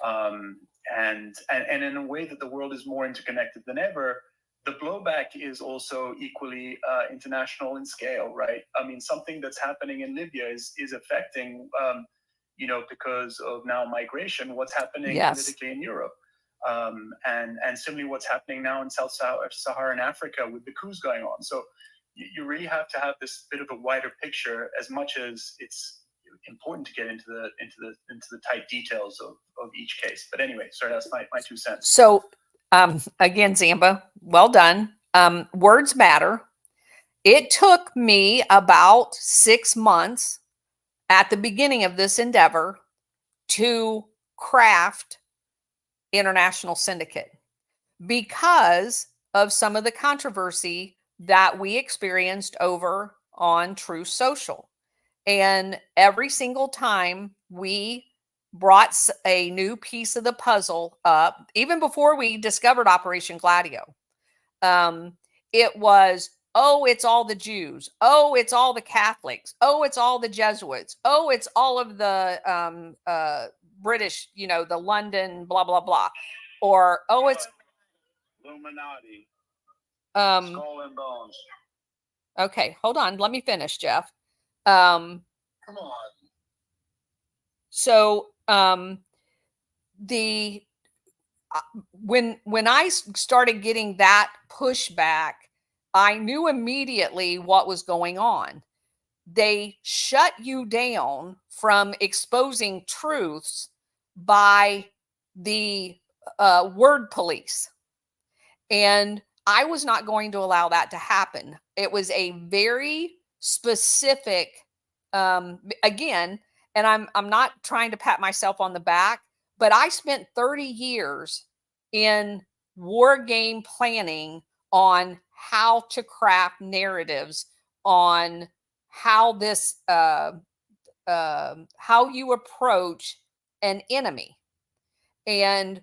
And in a way that the world is more interconnected than ever, the blowback is also equally international in scale, right? I mean, something that's happening in Libya is affecting, because of now migration, what's happening politically in Europe. And similarly, what's happening now in Sub-Saharan Africa with the coups going on. So you really have to have this bit of a wider picture, as much as it's important to get into the tight details of each case. But anyway, sorry, that's my 2 cents. So again, Zamba, well done. Words matter. It took me about 6 months at the beginning of this endeavor to craft International Syndicate because of some of the controversy that we experienced over on Truth Social. And every single time we brought a new piece of the puzzle up, even before we discovered Operation Gladio, it was, oh, it's all the Jews. Oh, it's all the Catholics. Oh, it's all the Jesuits. Oh, it's all of the British, the London, blah, blah, blah. Or, oh, it's Illuminati. Skull and bones. Okay, hold on. Let me finish, Jeff. Come on. So the when I started getting that pushback, I knew immediately what was going on. They shut you down from exposing truths by the word police. And I was not going to allow that to happen. It was a very specific, again, and I'm not trying to pat myself on the back, but I spent 30 years in war game planning on how to craft narratives, on how this, how you approach an enemy. And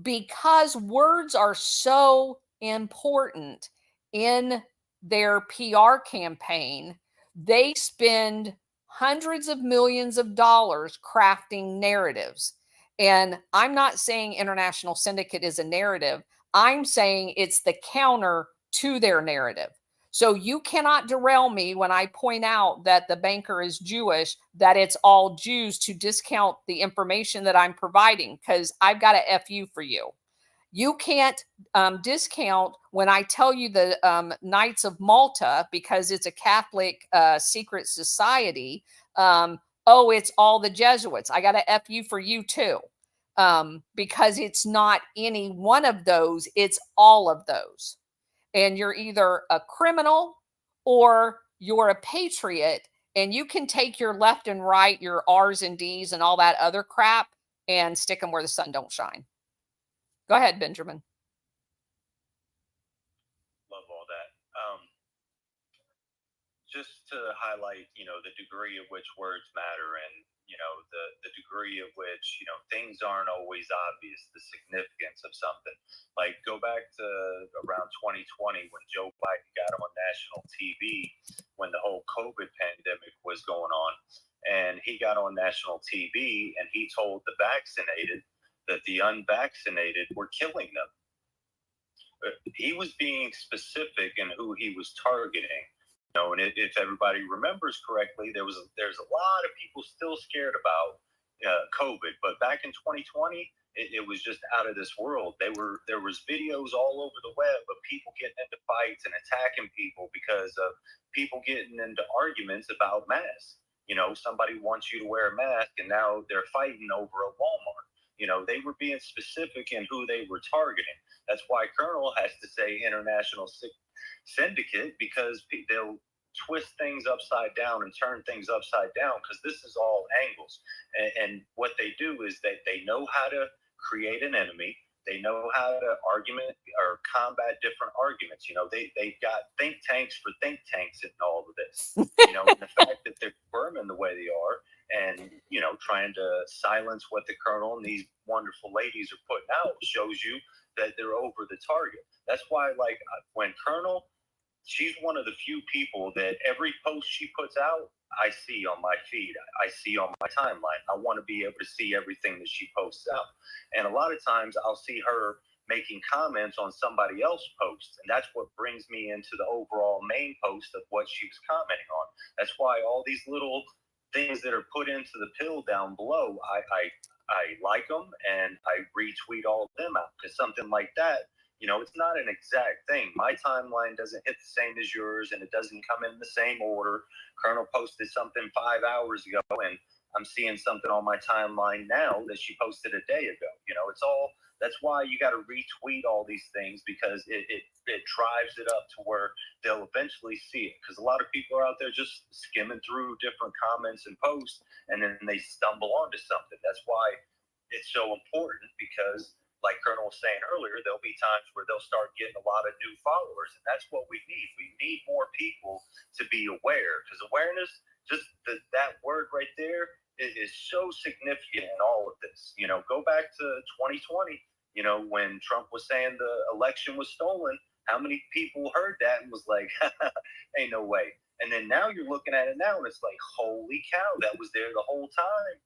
because words are so important in their PR campaign, they spend hundreds of millions of dollars crafting narratives. And I'm not saying International Syndicate is a narrative. I'm saying it's the counter to their narrative. So you cannot derail me when I point out that the banker is Jewish, that it's all Jews, to discount the information that I'm providing, because I've got a FU for you. You can't discount when I tell you the Knights of Malta, because it's a Catholic secret society. Oh, it's all the Jesuits. I got a FU for you too, because it's not any one of those. It's all of those. And you're either a criminal or you're a patriot, and you can take your left and right, your R's and D's and all that other crap, and stick them where the sun don't shine. Go ahead, Benjamin. Love all that. Just to highlight, the degree of which words matter, and the degree of which things aren't always obvious, the significance of something. Like, go back to around 2020 when Joe Biden got on national TV when the whole COVID pandemic was going on, and he got on national TV and he told the vaccinated that the unvaccinated were killing them. He was being specific in who he was targeting. And if everybody remembers correctly, there's a lot of people still scared about COVID, but back in 2020, it was just out of this world. There was videos all over the web of people getting into fights and attacking people because of people getting into arguments about masks. Somebody wants you to wear a mask, and now they're fighting over a Walmart. They were being specific in who they were targeting. That's why Colonel has to say International Syndicate, because they'll twist things upside down and turn things upside down, because this is all angles. And what they do is that they know how to create an enemy. They know how to argument or combat different arguments. They've got think tanks for think tanks in all of this. And the fact that they're squirming the way they are, and trying to silence what the Colonel and these wonderful ladies are putting out, shows you that they're over the target. That's why, like, when Colonel she's one of the few people that every post she puts out, I see on my feed. I see on my timeline. I want to be able to see everything that she posts out. And a lot of times I'll see her making comments on somebody else's post. And that's what brings me into the overall main post of what she was commenting on. That's why all these little things that are put into the pill down below, I like them and I retweet all of them out. Because something like that, it's not an exact thing. My timeline doesn't hit the same as yours, and it doesn't come in the same order. Colonel posted something 5 hours ago, and I'm seeing something on my timeline now that she posted a day ago. It's all. That's why you got to retweet all these things, because it drives it up to where they'll eventually see it. Because a lot of people are out there just skimming through different comments and posts, and then they stumble onto something. That's why it's so important, because like Colonel was saying earlier, there'll be times where they'll start getting a lot of new followers, and that's what we need. We need more people to be aware, because awareness, just that word right there, is so significant in all of this. Go back to 2020, when Trump was saying the election was stolen. How many people heard that and was like, ain't no way. And then now you're looking at it now, and it's like, holy cow, that was there the whole time.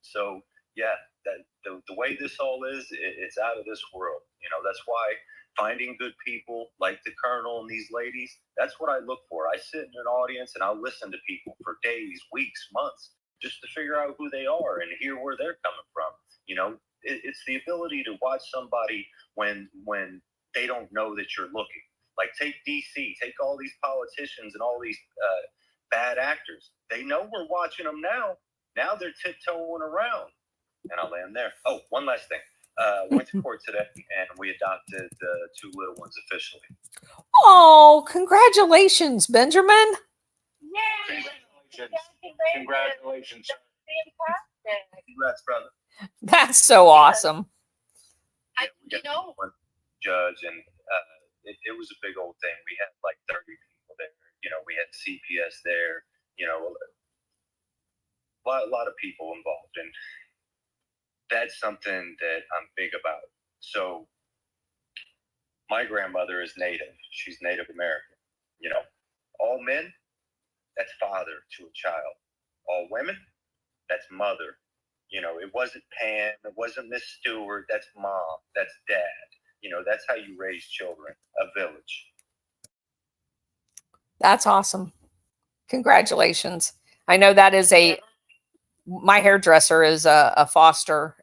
So yeah, that the way this all is, it's out of this world. That's why finding good people like the Colonel and these ladies, that's what I look for. I sit in an audience and I'll listen to people for days, weeks, months, just to figure out who they are and hear where they're coming from. It's the ability to watch somebody when they don't know that you're looking. Like, take DC, take all these politicians and all these bad actors. They know we're watching them now. Now they're tiptoeing around. And I'll land there. Oh, one last thing. Went to court today, and we adopted the 2 little ones officially. Oh, congratulations, Benjamin. Yay! Congratulations. Congrats, brother. That's so awesome. One judge, and it was a big old thing. We had like 30 people there. We had CPS there. A lot of people involved, and that's something that I'm big about. So my grandmother is Native. She's Native American. All men, that's father to a child. All women, that's mother. It wasn't Pam, it wasn't Miss Stewart, that's mom, that's dad. That's how you raise children, a village. That's awesome. Congratulations. I know that is my hairdresser is a foster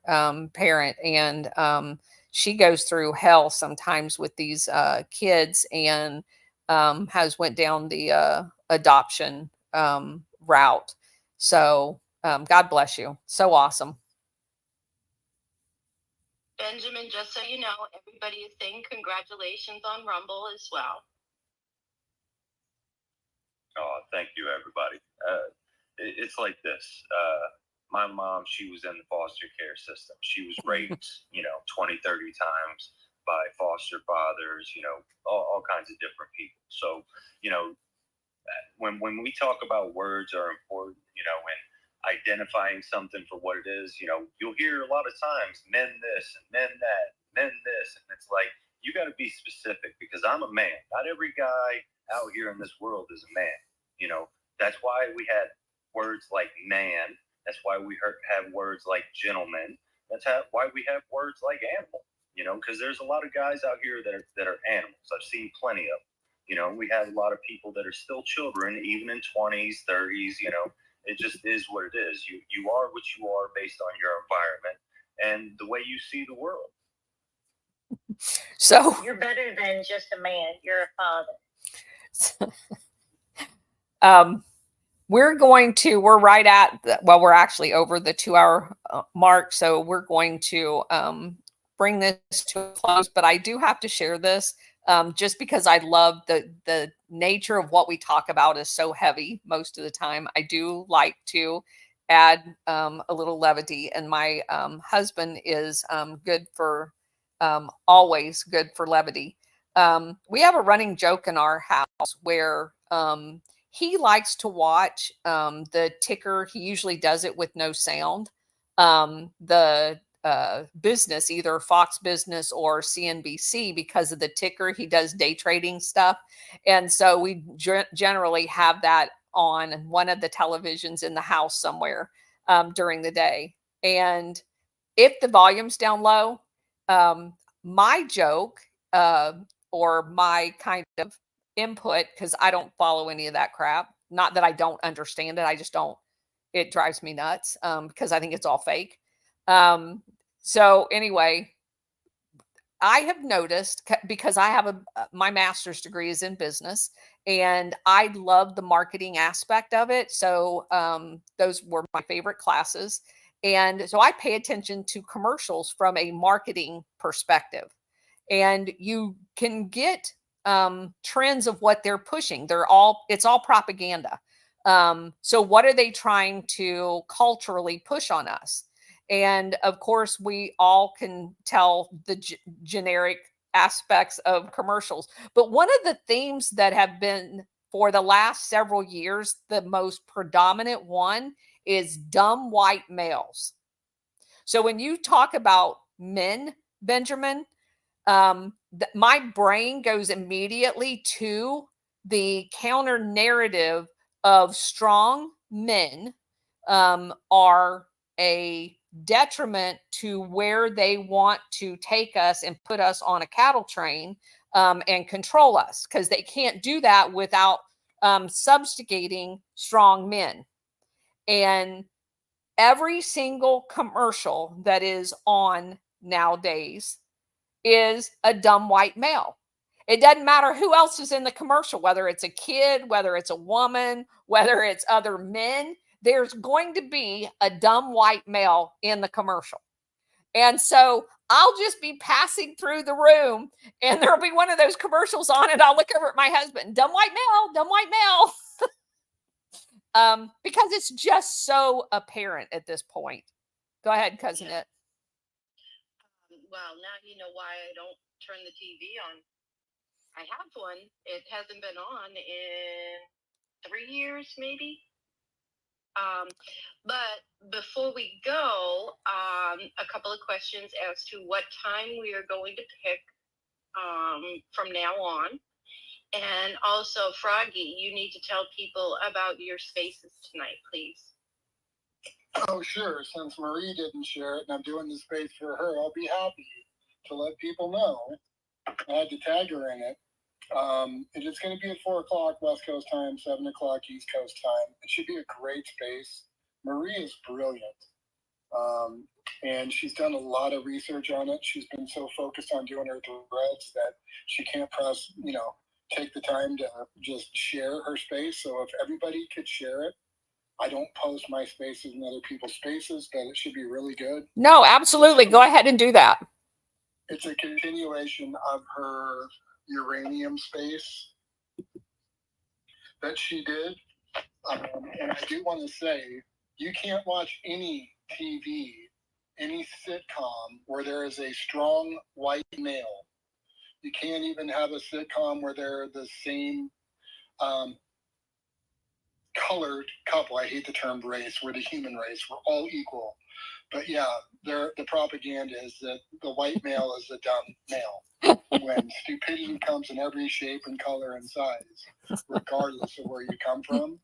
parent, and she goes through hell sometimes with these kids, and has went down the adoption route. So God bless you. So awesome. Benjamin, just so you know, everybody is saying congratulations on Rumble as well. Oh, thank you, everybody. It's like this. My mom, she was in the foster care system. She was raped, 20, 30 times by foster fathers, all kinds of different people. So, when we talk about words are important, and identifying something for what it is, you'll hear a lot of times men this and men that, men this. And it's like, you got to be specific, because I'm a man. Not every guy out here in this world is a man. That's why we had words like man. That's why we have words like gentleman. That's why we have words like animal. Because there's a lot of guys out here that are animals. I've seen plenty of them. We have a lot of people that are still children, even in 20s, 30s. It just is what it is. You are what you are based on your environment and the way you see the world. So You're better than just a man. You're a father. we're right at we're actually over the 2-hour mark, so we're going to bring this to a close. But I do have to share this just because I love the nature of what we talk about is so heavy most of the time. I do like to add a little levity, and my husband is good for always good for levity. We have a running joke in our house where he likes to watch the ticker. He usually does it with no sound. The business, either Fox Business or CNBC, because of the ticker. He does day trading stuff. And so we generally have that on one of the televisions in the house somewhere during the day. And if the volume's down low, my joke or my kind of input, because I don't follow any of that crap, not that I don't understand it, I just don't, it drives me nuts because I think it's all fake. So anyway, I have noticed, because I have my master's degree is in business, and I love the marketing aspect of it. So those were my favorite classes. And so I pay attention to commercials from a marketing perspective. And you can get trends of what they're pushing. It's all propaganda. So what are they trying to culturally push on us? And of course, we all can tell the generic aspects of commercials. But one of the themes that have been for the last several years, the most predominant one is dumb white males. So when you talk about men, Benjamin, my brain goes immediately to the counter narrative of strong men are a detriment to where they want to take us and put us on a cattle train and control us, because they can't do that without subjugating strong men. And every single commercial that is on nowadays is a dumb white male. It doesn't matter who else is in the commercial, whether it's a kid, whether it's a woman, whether it's other men, there's going to be a dumb white male in the commercial. And so I'll just be passing through the room and there'll be one of those commercials on, and I'll look over at my husband, dumb white male, because it's just so apparent at this point. Go ahead, Cousin It. Well, now you know why I don't turn the TV on. I have one. It hasn't been on in 3 years, maybe. But before we go, a couple of questions as to what time we are going to pick from now on. And also, Froggy, you need to tell people about your spaces tonight, please. Oh, sure. Since Marie didn't share it and I'm doing the space for her, I'll be happy to let people know. I had to tag her in it. It is going to be at 4 o'clock West Coast time, 7 o'clock East Coast time. It should be a great space. Marie is brilliant. And she's done a lot of research on it. She's been so focused on doing her threads that she can't take the time to just share her space. So if everybody could share it, I don't post my spaces in other people's spaces, but it should be really good. No, absolutely. Go ahead and do that. It's a continuation of her uranium space that she did. And I do want to say, you can't watch any TV, any sitcom where there is a strong white male. You can't even have a sitcom where they're the same colored couple. I hate the term race. We're the human race. We're all equal. But yeah, the propaganda is that the white male is the dumb male. When stupidity comes in every shape and color and size, regardless of where you come from.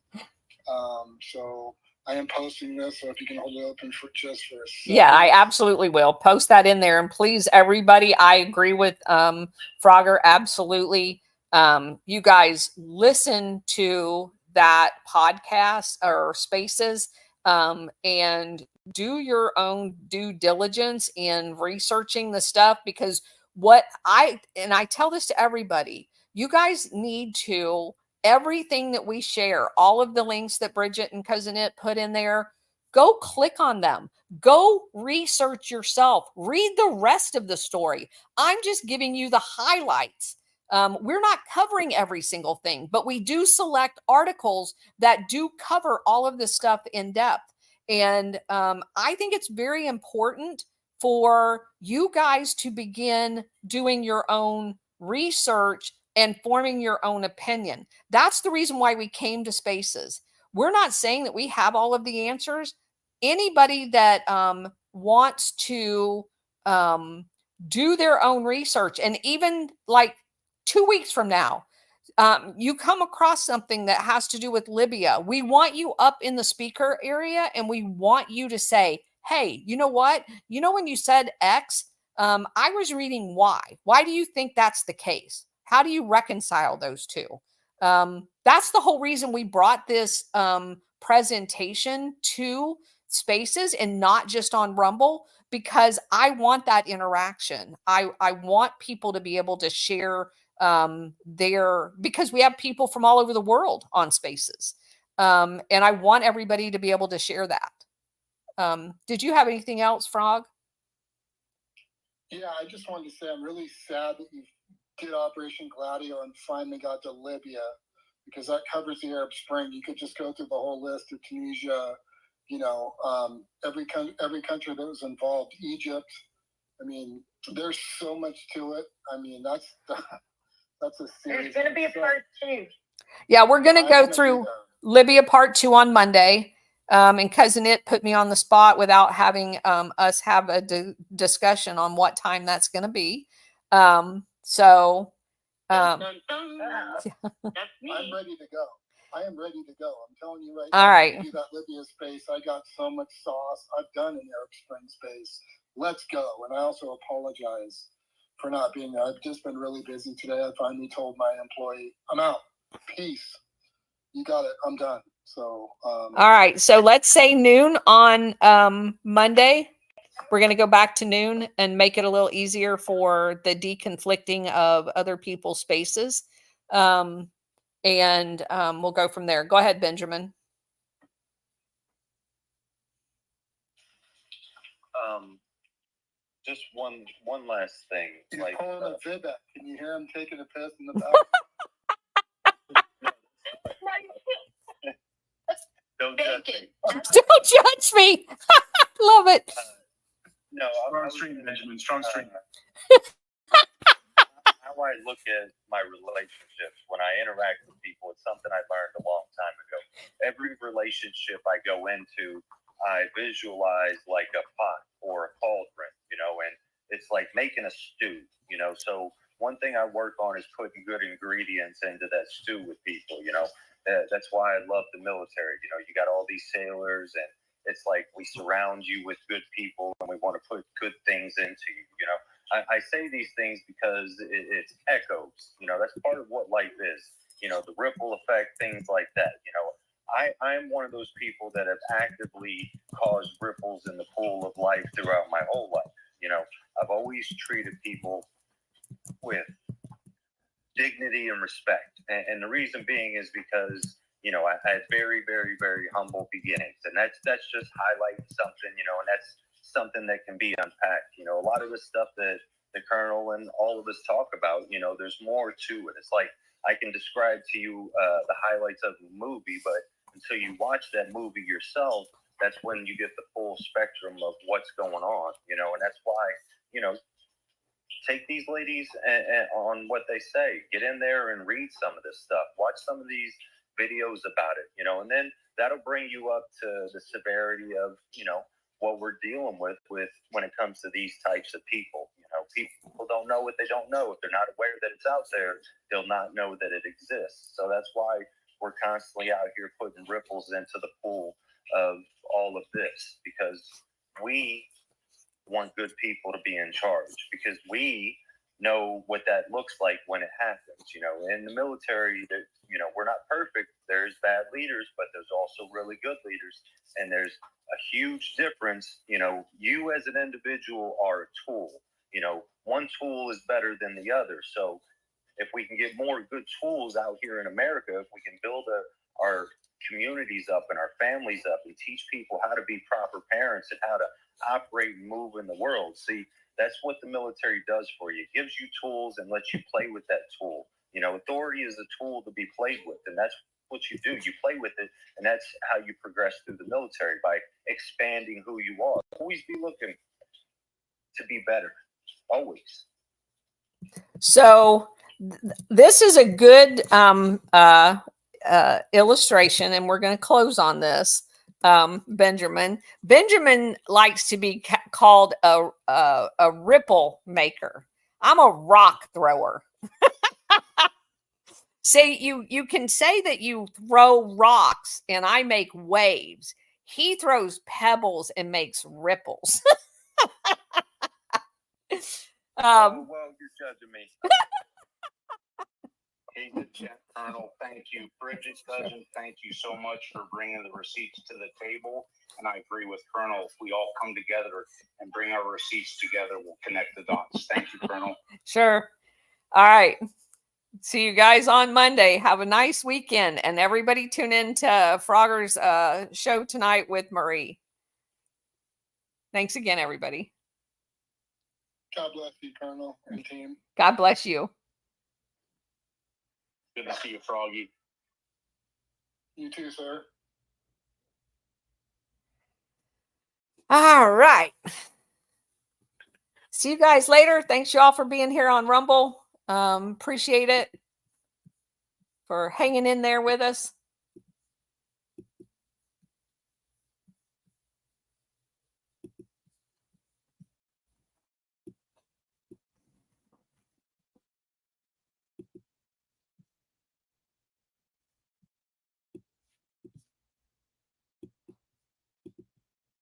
So I am posting this, so if you can hold it open for just for a second. Yeah, I absolutely will. Post that in there. And please, everybody, I agree with Frogger. Absolutely. You guys listen to that podcast or spaces and do your own due diligence in researching the stuff, because I tell this to everybody, you guys need to, everything that we share, all of the links that Bridget and Cousin It put in there, go click on them. Go research yourself. Read the rest of the story. I'm just giving you the highlights. We're not covering every single thing, but we do select articles that do cover all of this stuff in depth. And I think it's very important for you guys to begin doing your own research and forming your own opinion. That's the reason why we came to Spaces. We're not saying that we have all of the answers. Anybody that wants to do their own research, and even like 2 weeks from now, you come across something that has to do with Libya, we want you up in the speaker area and we want you to say, hey, you know what? You know, when you said X, I was reading Y. Why do you think that's the case? How do you reconcile those two? That's the whole reason we brought this presentation to Spaces and not just on Rumble, because I want that interaction. I want people to be able to share because we have people from all over the world on Spaces. And I want everybody to be able to share that. Did you have anything else, Frog? Yeah, I just wanted to say I'm really sad that you did Operation Gladio and finally got to Libya, because that covers the Arab Spring. You could just go through the whole list of Tunisia, every country that was involved, Egypt. I mean, there's so much to it. I mean, that's a There's serious. going to be a part 2. Yeah, we're going to go through Libya part 2 on Monday. And Cousin It put me on the spot without having us have a discussion on what time that's going to be. Dun, dun, dun. Yeah. That's me. I'm ready to go. I am ready to go. I'm telling you right All now. right. Do that Libya space. I got so much sauce. I've done an Arab Spring space. Let's go. And I also apologize for not being there. I've just been really busy today. I finally told my employee, I'm out. Peace. You got it. I'm done. So. All right. So let's say noon on Monday. We're going to go back to noon and make it a little easier for the deconflicting of other people's spaces. And we'll go from there. Go ahead, Benjamin. Just one last thing. He's Like, pulling a Vivek. Can you hear him taking a piss in the back? don't judge Bacon. me. Don't judge me. Love it. No, Strong stream, Benjamin. Strong stream. How I look at my relationships when I interact with people, it's something I learned a long time ago. Every relationship I go into, I visualize like a pot or a cauldron, and it's like making a stew, So one thing I work on is putting good ingredients into that stew with people, That's why I love the military. You got all these sailors, and it's like we surround you with good people and we want to put good things into you, I say these things because it's echoes, that's part of what life is, the ripple effect, things like that, I'm one of those people that have actively caused ripples in the pool of life throughout my whole life. I've always treated people with dignity and respect. And the reason being is because, I had very, very, very humble beginnings. And that's just highlighting something, and that's something that can be unpacked. A lot of the stuff that the Colonel and all of us talk about, there's more to it. It's like I can describe to you the highlights of the movie, but until you watch that movie yourself, that's when you get the full spectrum of what's going on, and that's why, take these ladies on what they say. Get in there and read some of this stuff. Watch some of these videos about it, and then that'll bring you up to the severity of, what we're dealing with when it comes to these types of people. People don't know what they don't know. If they're not aware that it's out there, they'll not know that it exists. So that's why we're constantly out here putting ripples into the pool of all of this, because we want good people to be in charge, because we know what that looks like when it happens. In the military, that we're not perfect. There's bad leaders, but there's also really good leaders, and there's a huge difference. You as an individual are a tool. One tool is better than the other. So if we can get more good tools out here in America, if we can build our communities up and our families up and teach people how to be proper parents and how to operate and move in the world. See, that's what the military does for you. It gives you tools and lets you play with that tool. Authority is a tool to be played with, and that's what you do. You play with it, and that's how you progress through the military, by expanding who you are. Always be looking to be better. Always. So this is a good illustration, and we're going to close on this, Benjamin. Benjamin likes to be called a ripple maker. I'm a rock thrower. Say you can say that you throw rocks and I make waves. He throws pebbles and makes ripples. Well, you're judging me. Hey, good chat, Colonel. Thank you. Bridget's cousin, thank you so much for bringing the receipts to the table. And I agree with Colonel. If we all come together and bring our receipts together, we'll connect the dots. Thank you, Colonel. Sure. All right. See you guys on Monday. Have a nice weekend. And everybody tune in to Frogger's show tonight with Marie. Thanks again, everybody. God bless you, Colonel and team. God bless you. Good to see you, Froggy. You too, sir. All right. See you guys later. Thanks y'all for being here on Rumble. Appreciate it, for hanging in there with us.